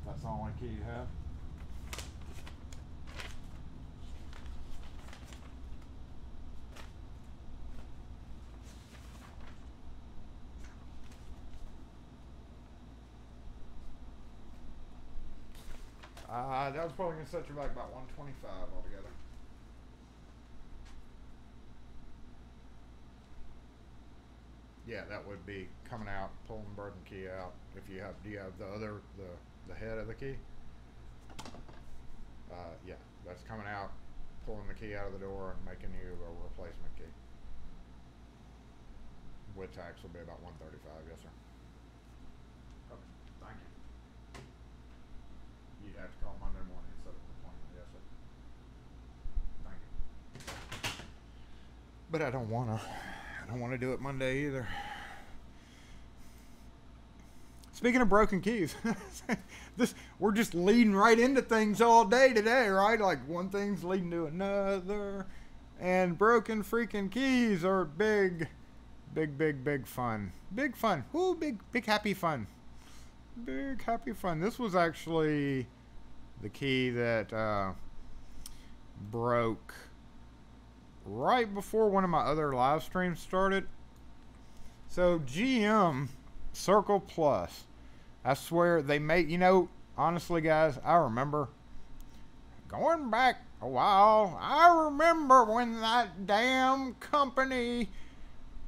B: That's the only key you have? That was probably going to set you back about 125 altogether. Yeah, that would be coming out, pulling the broken key out. If you have, do you have the head of the key? Yeah, that's coming out, pulling the key out of the door and making you a replacement key. With tax will be about 135, yes sir. Okay, thank you. You'd have to call Monday morning and set up an appointment, yes sir. Thank you. But I don't wanna do it Monday either. Speaking of broken keys, we're just leading right into things all day today, right? Like one thing's leading to another, and broken freaking keys are big fun. Big fun. Woo, big happy fun. Big happy fun. This was actually the key that broke right before one of my other live streams started. So GM Circle Plus, I swear they made, you know, honestly guys, I remember going back a while, I remember when that damn company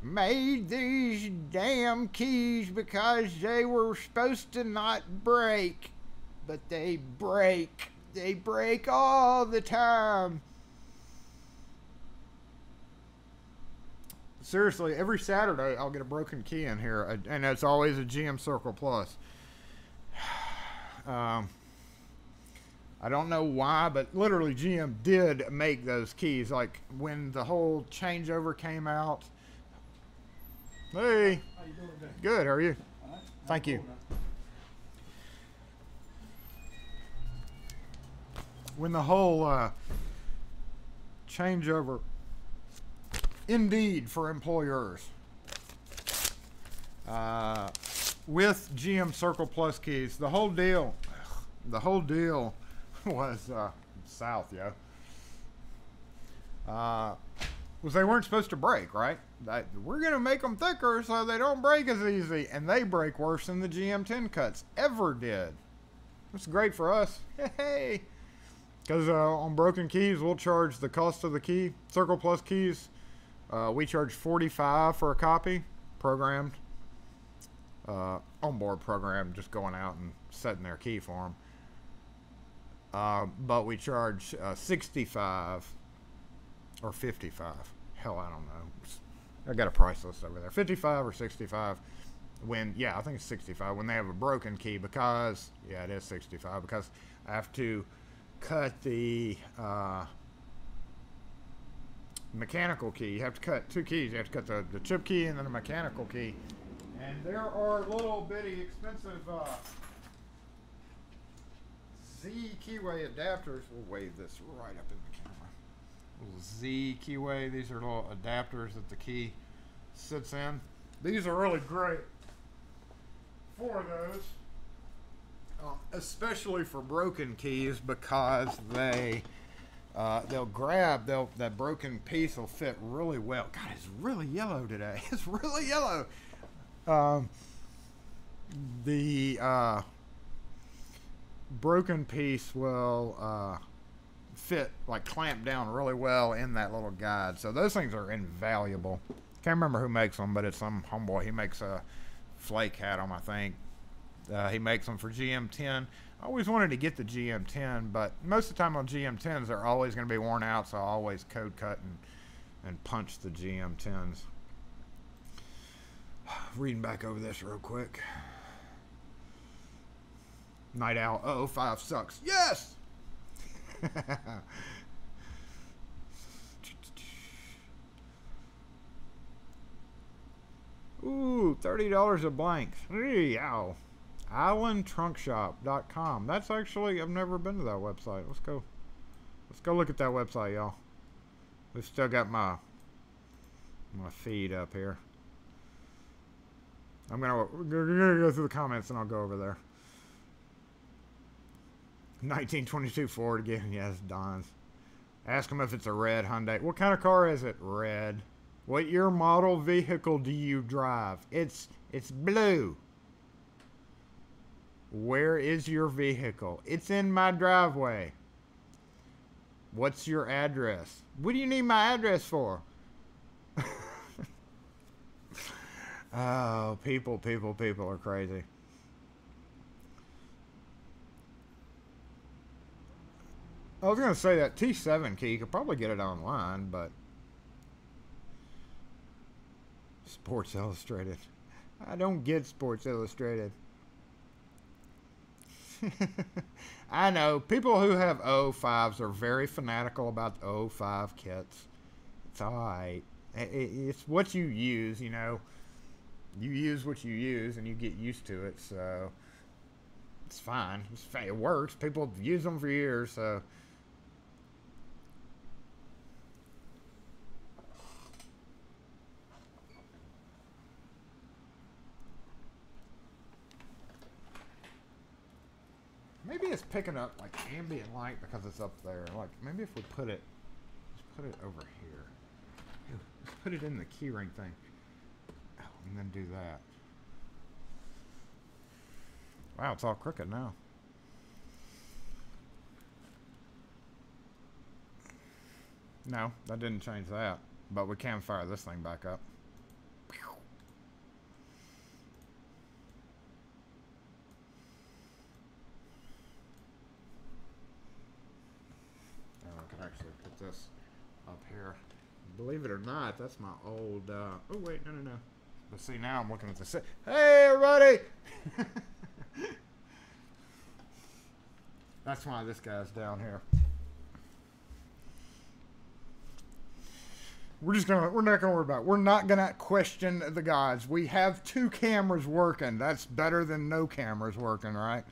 B: made these damn keys because they were supposed to not break, but they break all the time. seriously, every Saturday I'll get a broken key in here, and it's always a GM Circle Plus. I don't know why, but literally GM did make those keys. Like when the whole changeover came out. Hey.
A: How you doing today?
B: Good. How are you?
A: All right.
B: Thank you. When the whole changeover, indeed, for employers, with GM Circle Plus keys, the whole deal was south, yo. Was they weren't supposed to break, right? We're gonna make them thicker so they don't break as easy, and they break worse than the GM 10 cuts ever did. It's great for us, hey. Because on broken keys, we'll charge the cost of the key. Circle Plus keys, we charge $45 for a copy, programmed, onboard program, just going out and setting their key for them. But we charge $65 or $55. Hell, I don't know. I got a price list over there. $55 or $65. When, yeah, I think it's $65 when they have a broken key, because, yeah, it is $65 because I have to cut the mechanical key. You have to cut two keys. You have to cut the chip key and then a mechanical key. And there are little bitty expensive Z keyway adapters. We'll wave this right up in the camera. Little Z keyway. These are little adapters that the key sits in. These are really great for those. Especially for broken keys, because they'll grab, that broken piece will fit really well. God, it's really yellow today. It's really yellow. The broken piece will fit, like clamp down really well in that little guide. So those things are invaluable. Can't remember who makes them, but it's some homeboy. He makes a flake hat on, I think. He makes them for GM10. I always wanted to get the GM10, but most of the time on GM10s, they're always going to be worn out, so I always code cut and punch the GM10s. Reading back over this real quick. Night Owl 005 sucks. Yes! Ooh, $30 a blank. Ow. IslandTrunkShop.com. That's actually, I've never been to that website. Let's go look at that website, y'all. We've still got my feed up here. I'm gonna go through the comments and I'll go over there. 1922 Ford again. Yes, Don's. Ask him if it's a red Hyundai. What kind of car is it? Red. What year model vehicle do you drive? It's blue. Where is your vehicle? It's in my driveway. What's your address? What do you need my address for? Oh, people are crazy. I was going to say that T7 key, you could probably get it online, but Sports Illustrated. I don't get Sports Illustrated. I know people who have 05s are very fanatical about the 05 kits. It's alright. It's what you use, you know. You use what you use and you get used to it, so it's fine. It works. People have used them for years, so. Maybe it's picking up like ambient light because it's up there. Like maybe if we put it, let's put it over here. Let's put it in the keyring thing. Oh, and then do that. Wow, it's all crooked now. No, that didn't change that. But we can fire this thing back up. Actually put this up here believe it or not, that's my old, oh wait, no. But see, now I'm looking at the set. Hey, everybody! That's why this guy's down here. We're not gonna worry about it. We're not gonna question the guys. We have 2 cameras working. That's better than no cameras working, right?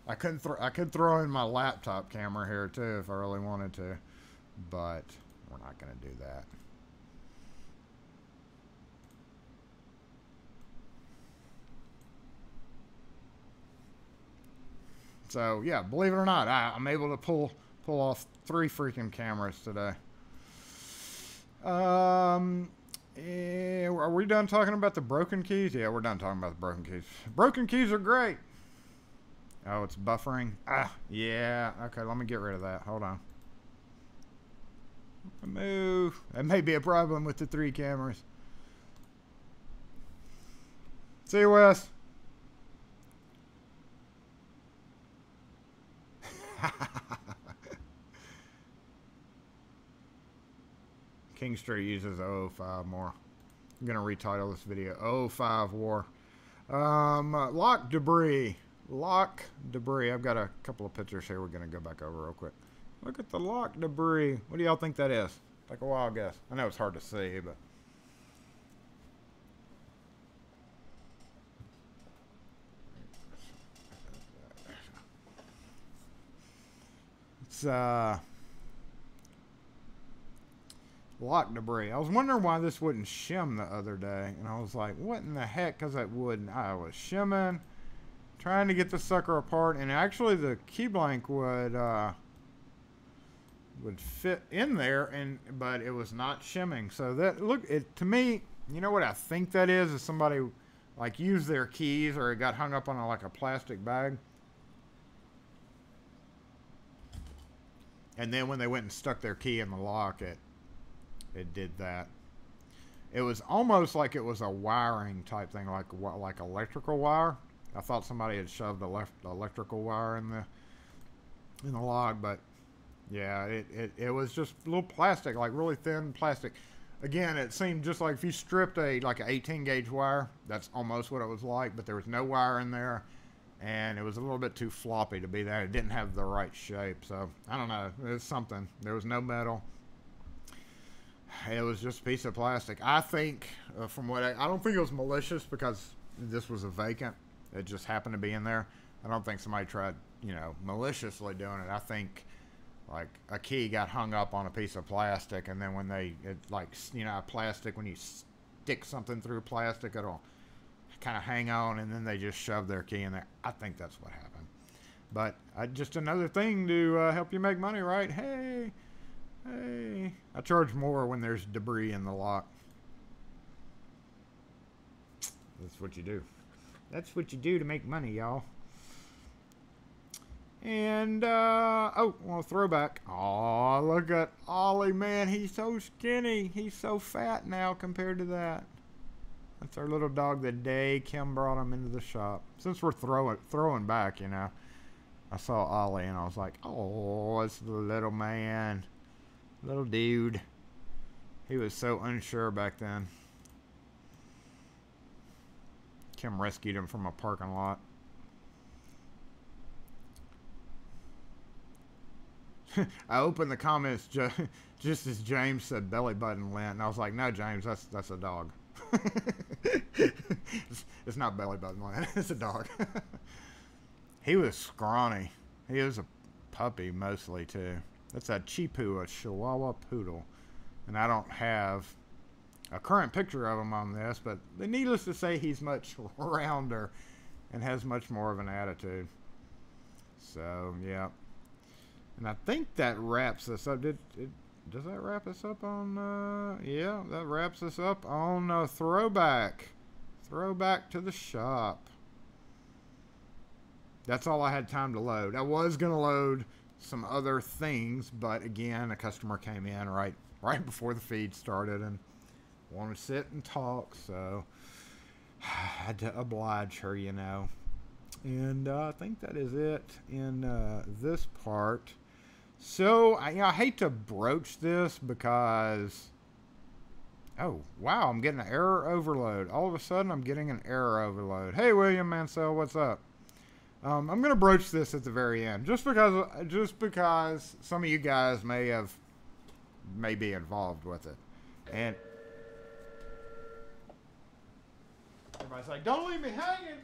B: I could throw in my laptop camera here too if I really wanted to, but we're not gonna do that. So yeah, believe it or not, I'm able to pull off 3 freaking cameras today. Are we done talking about the broken keys? Yeah, we're done talking about the broken keys. Broken keys are great. Oh, it's buffering. Yeah. Okay, let me get rid of that. Hold on. Move. That may be a problem with the 3 cameras. See you, Wes. King Street uses 005 more. I'm going to retitle this video 05 War. Lock debris. Lock debris. I've got a couple of pictures here we're going to go back over real quick. Look at the lock debris. What do y'all think that is? Take a wild guess. I know it's hard to see, but... It's, lock debris. I was wondering why this wouldn't shim the other day, and I was like, what in the heck? Because it wouldn't. I was shimming, trying to get the sucker apart, and actually the key blank would fit in there, but it was not shimming. So that, look, it to me, you know what I think that is somebody like used their keys, or it got hung up on like a plastic bag, and then when they went and stuck their key in the lock, it did that. It was almost like it was a wiring type thing, like electrical wire. I thought somebody had shoved the electrical wire in the lock, but yeah, it was just a little plastic, like really thin plastic. Again, it seemed just like if you stripped like an 18 gauge wire, that's almost what it was like, but there was no wire in there, and it was a little bit too floppy to be that. It didn't have the right shape, so I don't know. It was something. There was no metal. It was just a piece of plastic. I think, from what I don't think it was malicious because this was a vacant. It just happened to be in there. I don't think somebody tried, maliciously doing it. I think, like, a key got hung up on a piece of plastic, and then when plastic, when you stick something through plastic, it'll kind of hang on, and then they just shove their key in there. I think that's what happened. But just another thing to help you make money, right? Hey, I charge more when there's debris in the lock. That's what you do. That's what you do to make money, y'all. And, throwback. Oh, look at Ollie, man. He's so skinny. He's so fat now compared to that. That's our little dog the day Kim brought him into the shop. Since we're throwing back, I saw Ollie and I was like, oh, it's the little man. Little dude. He was so unsure back then. Kim rescued him from a parking lot. I opened the comments just as James said belly button lint, and I was like, no, James, that's a dog. It's not belly button lint. It's a dog. He was scrawny. He was a puppy mostly too. That's a Chipu, a Chihuahua poodle. And I don't have a current picture of him on this, but needless to say, he's much rounder and has much more of an attitude. So, yeah. And I think that wraps us up. Does that wrap us up on, yeah, that wraps us up on Throwback. Throwback to the shop. That's all I had time to load. I was going to load some other things, but again, a customer came in right before the feed started and wanted to sit and talk, so I had to oblige her, And I think that is it in this part. So I hate to broach this because Oh, wow, I'm getting an error overload. All of a sudden, I'm getting an error overload. Hey, William Mansell, what's up? I'm going to broach this at the very end, just because some of you guys may be involved with it. And everybody's like, don't leave me hanging.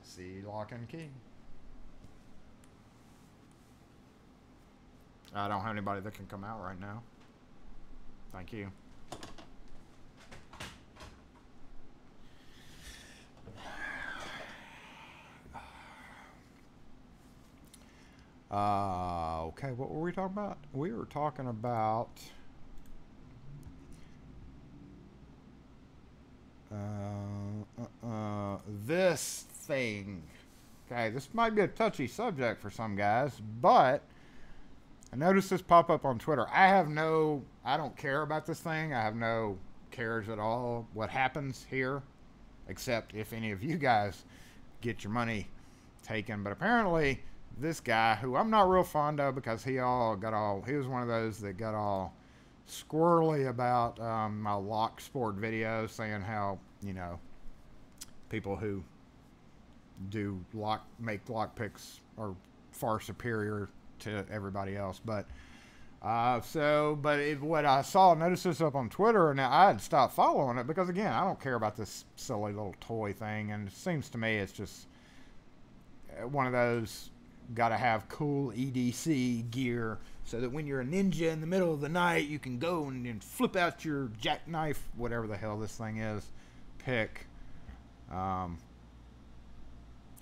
B: SC lock and key. I don't have anybody that can come out right now. Thank you. Okay, what were we talking about? We were talking about this thing. Okay, this might be a touchy subject for some guys, but I noticed this pop up on Twitter. I don't care about this thing. I have no cares at all what happens here, except if any of you guys get your money taken. But apparently this guy, who I'm not real fond of because he was one of those that got all squirrely about my lock sport videos, saying how, people who do make lock picks are far superior to everybody else. But what I saw, notice this up on Twitter, and I had stopped following it because, again, I don't care about this silly little toy thing, and it seems to me it's just one of those gotta have cool EDC gear so that when you're a ninja in the middle of the night, you can go and flip out your jackknife, whatever the hell this thing is, pick.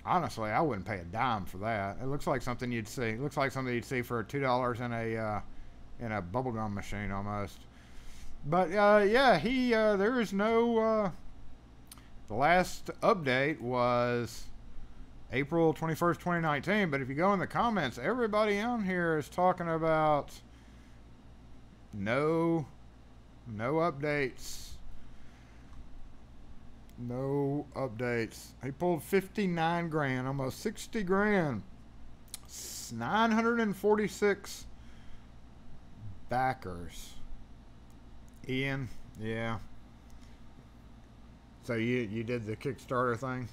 B: Honestly, I wouldn't pay a dime for that. It looks like something you'd see. It looks like something you'd see for $2 in a bubblegum machine almost. But yeah, there is no. The last update was April 21st, 2019. But if you go in the comments, everybody on here is talking about no updates. No updates. He pulled 59 grand, almost 60 grand. 946 backers. Ian, yeah. So you did the Kickstarter thing?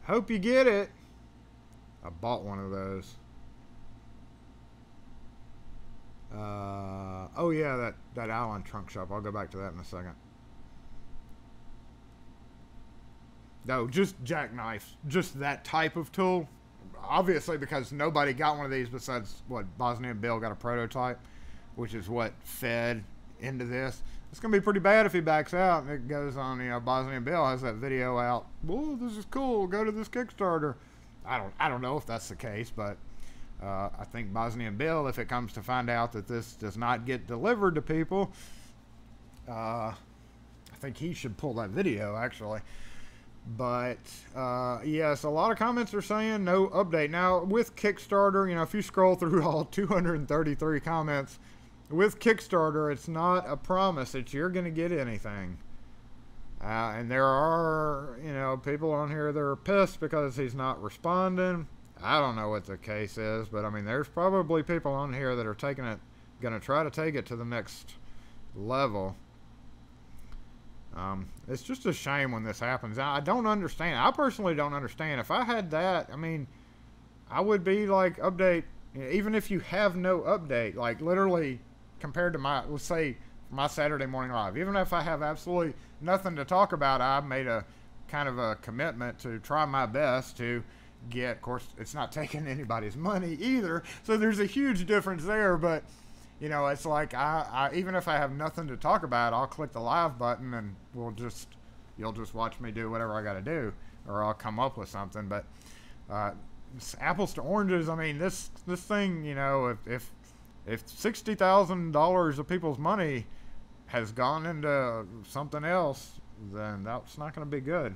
B: Hope you get it. I bought one of those. Oh yeah, that Allen trunk shop. I'll go back to that in a second. No, just jackknives. Just that type of tool. Obviously, because nobody got one of these besides, Bosnia and Bill got a prototype, which is what fed into this. It's going to be pretty bad if he backs out and it goes on, Bosnia and Bill has that video out. Whoa, this is cool. Go to this Kickstarter. I don't know if that's the case, but I think Bosnia and Bill, if it comes to find out that this does not get delivered to people, I think he should pull that video, actually. But yes, a lot of comments are saying no update. Now with Kickstarter, if you scroll through all 233 comments, with Kickstarter, it's not a promise that you're going to get anything. And there are, people on here that are pissed because he's not responding. I don't know what the case is, but I mean, there's probably people on here that are going to try to take it to the next level. It's just a shame when this happens. I don't understand. I personally don't understand. If I had that, I mean, I would be like, update, even if you have no update, like literally compared to let's say, my Saturday morning live. Even if I have absolutely nothing to talk about, I've made a kind of a commitment to try my best to get, of course, it's not taking anybody's money either. So there's a huge difference there, but it's like I even if I have nothing to talk about, I'll click the live button and you'll just watch me do whatever I got to do, or I'll come up with something. But it's apples to oranges. I mean, this thing, if $60,000 of people's money has gone into something else, then that's not going to be good.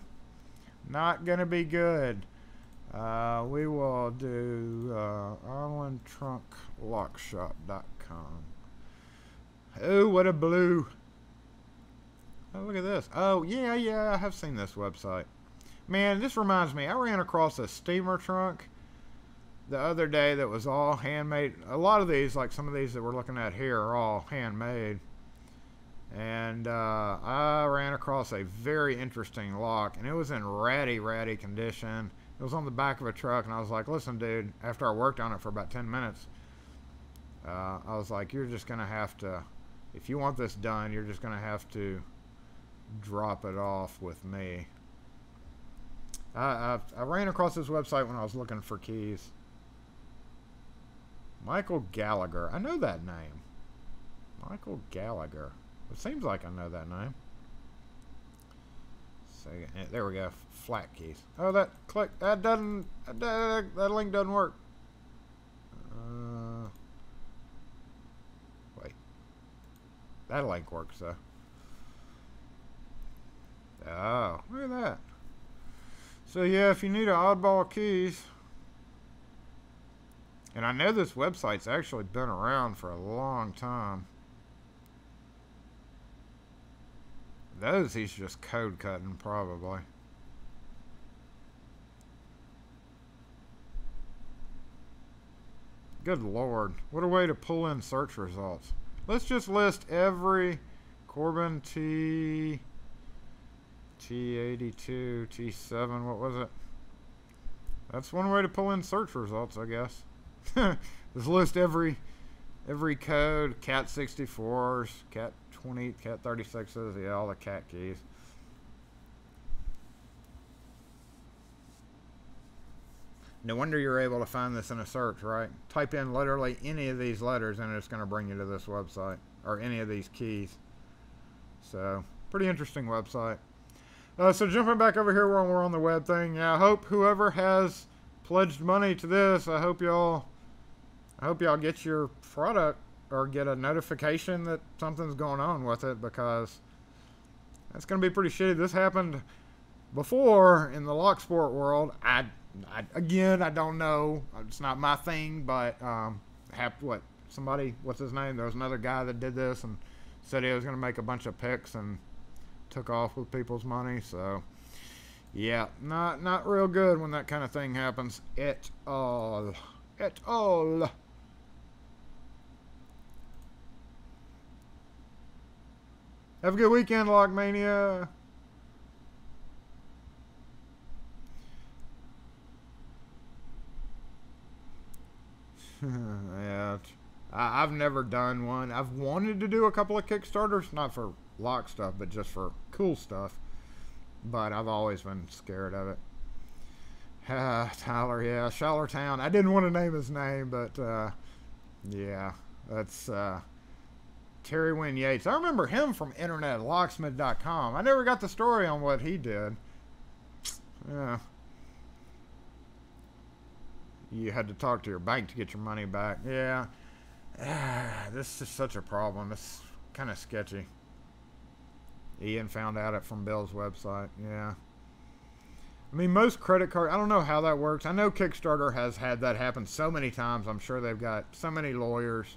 B: Not going to be good. We will do IrelandTrunkLockshop.com. Oh, what a blue. Oh, look at this. Oh, yeah, I have seen this website. Man, this reminds me, I ran across a steamer trunk the other day that was all handmade. A lot of these, like some of these that we're looking at here, are all handmade. And I ran across a very interesting lock, and it was in ratty condition. It was on the back of a truck, and I was like, listen, dude, after I worked on it for about 10 minutes, I was like, you're just going to have to, if you want this done, you're just going to have to drop it off with me. I ran across this website when I was looking for keys. Michael Gallagher. I know that name. Michael Gallagher. It seems like I know that name. So, there we go. Flat keys. Oh, that click. That doesn't. That link doesn't work. Wait. That link works though. Oh, look at that. So yeah, if you need an oddball keys, and I know this website's actually been around for a long time. Those he's just code cutting probably. Good Lord. What a way to pull in search results. Let's just list every Corbin T82, T7, what was it? That's one way to pull in search results, I guess. Just list every code, cat 64s, cat 20, cat 36s, yeah, all the cat keys. No wonder you're able to find this in a search, right? Type in literally any of these letters and it's going to bring you to this website, or any of these keys. So, pretty interesting website. So jumping back over here when we're on the web thing, yeah, I hope whoever has pledged money to this, I hope y'all get your product or get a notification that something's going on with it, because that's going to be pretty shitty. This happened before in the lock sport world. Again, I don't know. It's not my thing, but what's his name? There was another guy that did this and said he was going to make a bunch of picks and took off with people's money. So, yeah, not real good when that kind of thing happens at all. At all. Have a good weekend, Lockmania. Yeah, I've never done one. I've wanted to do a couple of Kickstarters, not for lock stuff, but just for cool stuff. But I've always been scared of it. Tyler, yeah, Shallertown. I didn't want to name his name, but yeah, that's Terry Wynn Yates. I remember him from internet, locksmith.com. I never got the story on what he did. Yeah. You had to talk to your bank to get your money back. Yeah. This is such a problem. It's kind of sketchy. Ian found out it from Bill's website. Yeah. I mean, most credit card, I don't know how that works. I know Kickstarter has had that happen so many times. I'm sure they've got so many lawyers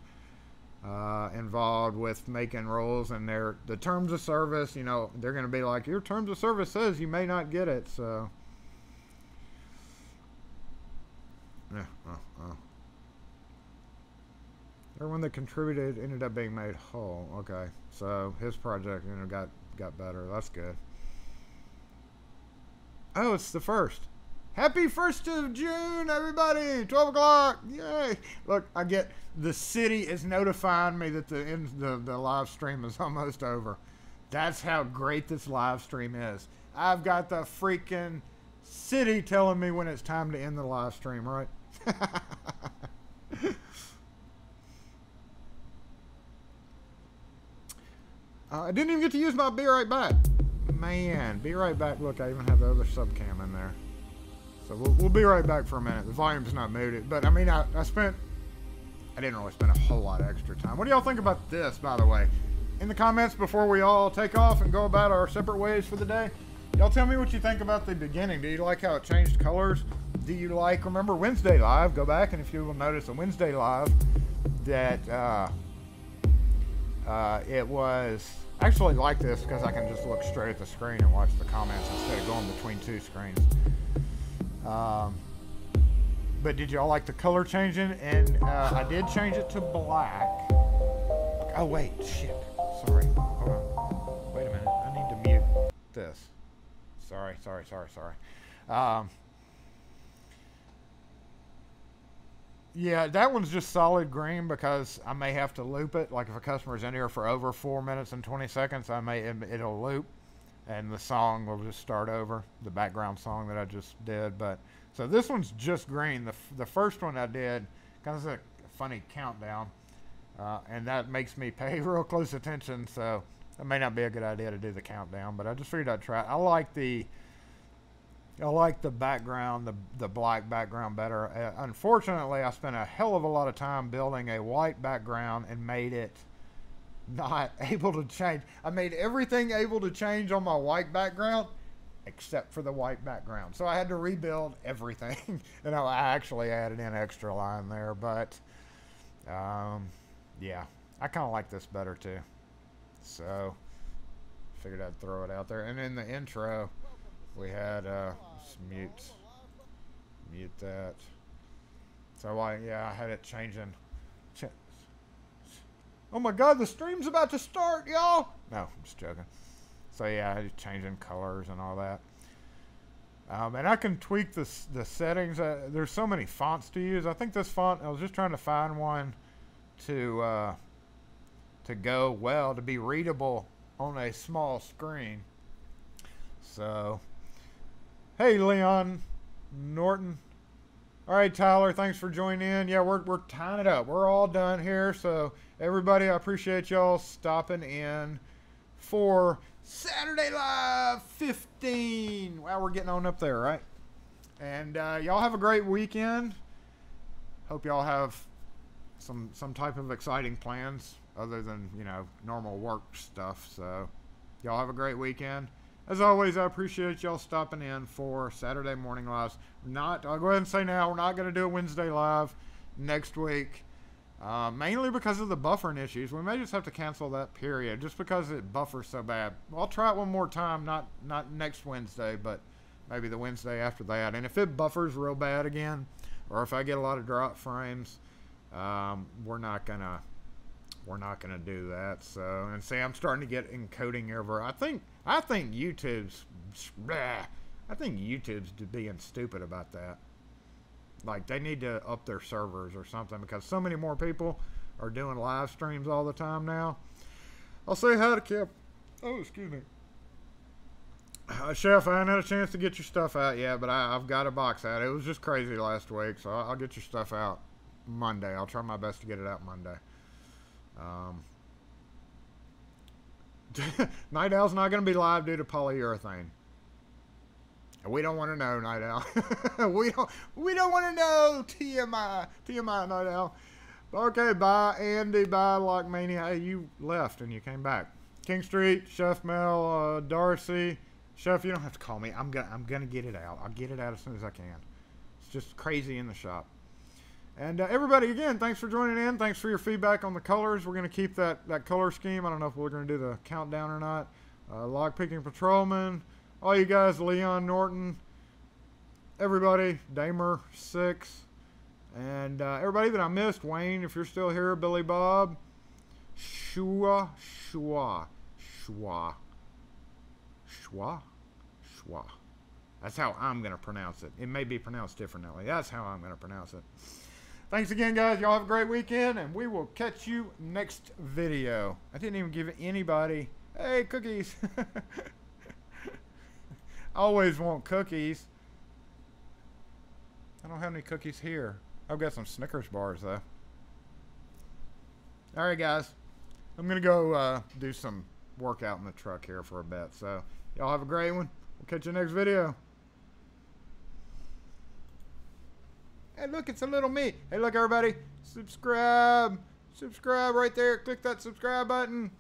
B: involved with making rules, and the terms of service, you know, they're going to be like, your terms of service says you may not get it, so. Yeah, Everyone that contributed ended up being made whole. Okay, so his project, you know, got better. That's good. Oh, it's the 1st. Happy 1st of June, everybody! 12 o'clock! Yay! Look, I get the city is notifying me that the live stream is almost over. That's how great this live stream is. I've got the freaking city telling me when it's time to end the live stream, right? I didn't even get to use my Be Right Back. Man, Be Right Back. Look, I even have the other subcam in there. So we'll be right back for a minute. The volume's not muted. But, I mean, I didn't really spend a whole lot of extra time. What do y'all think about this, by the way? In the comments before we all take off and go about our separate ways for the day, y'all tell me what you think about the beginning. Do you like how it changed colors? Do you like, remember Wednesday Live? Go back, and if you will notice a Wednesday Live that it was actually like this, because I can just look straight at the screen and watch the comments instead of going between two screens. But did y'all like the color changing? And I did change it to black. Oh wait, shit. Sorry. Hold on. Wait a minute. I need to mute this. Sorry. Yeah, that one's just solid green because I may have to loop it. Like if a customer's in here for over 4 minutes and 20 seconds, it'll loop, and the song will just start over, the background song that I just did. But so this one's just green. The first one I did kind of a funny countdown, and that makes me pay real close attention. So it may not be a good idea to do the countdown, but I just figured I'd try it. I like the background, the black background better. Unfortunately, I spent a hell of a lot of time building a white background and made it not able to change. I made everything able to change on my white background except for the white background. So I had to rebuild everything. And I actually added in extra line there. But, yeah, I kind of like this better too. So, figured I'd throw it out there. And in the intro, we had mute that. So I had it changing. Oh my God, the stream's about to start, y'all. No, I'm just joking. So yeah, I just changing colors and all that. And I can tweak the settings. There's so many fonts to use. I think this font, I was just trying to find one to go well, to be readable on a small screen. So, hey, Leon Norton. All right, Tyler, thanks for joining in. Yeah, we're tying it up. We're all done here. So, everybody, I appreciate y'all stopping in for Saturday Live 15. Wow, we're getting on up there, right? And y'all have a great weekend. Hope y'all have some type of exciting plans other than, normal work stuff. So, y'all have a great weekend. As always, I appreciate y'all stopping in for Saturday morning lives. I'll go ahead and say now, we're not going to do a Wednesday live next week, mainly because of the buffering issues. We may just have to cancel that period just because it buffers so bad. I'll try it one more time, not next Wednesday, but maybe the Wednesday after that. And if it buffers real bad again, or if I get a lot of drop frames, we're not gonna do that. So, and see, I'm starting to get encoding error. I think YouTube's being stupid about that. Like, they need to up their servers or something because so many more people are doing live streams all the time now. I'll say hi to Kip. Oh, excuse me. Chef, I haven't had a chance to get your stuff out yet, but I've got a box out. It was just crazy last week, so I'll get your stuff out Monday. I'll try my best to get it out Monday. Night Owl's not going to be live due to polyurethane. We don't want to know, Night Owl. we don't want to know. TMI, Night Owl. Okay, bye, Andy. Bye, Lockmania. Hey, you left and you came back. King Street, Chef Mel, Darcy. Chef, you don't have to call me. I'm gonna get it out. I'll get it out as soon as I can. It's just crazy in the shop. And everybody, again, thanks for joining in. Thanks for your feedback on the colors. We're going to keep that color scheme. I don't know if we're going to do the countdown or not. Lockpicking Patrolman, all you guys, Leon Norton, everybody, Damer6, and everybody that I missed, Wayne, if you're still here, Billy Bob, Shua. That's how I'm going to pronounce it. It may be pronounced differently. That's how I'm going to pronounce it. Thanks again, guys. Y'all have a great weekend, and we will catch you next video. I didn't even give anybody... Hey, cookies. I always want cookies. I don't have any cookies here. I've got some Snickers bars, though. All right, guys. I'm going to go do some workout in the truck here for a bit. So, y'all have a great one. We'll catch you next video. Hey, look, it's a little me. Hey, look, everybody. Subscribe. Subscribe right there. Click that subscribe button.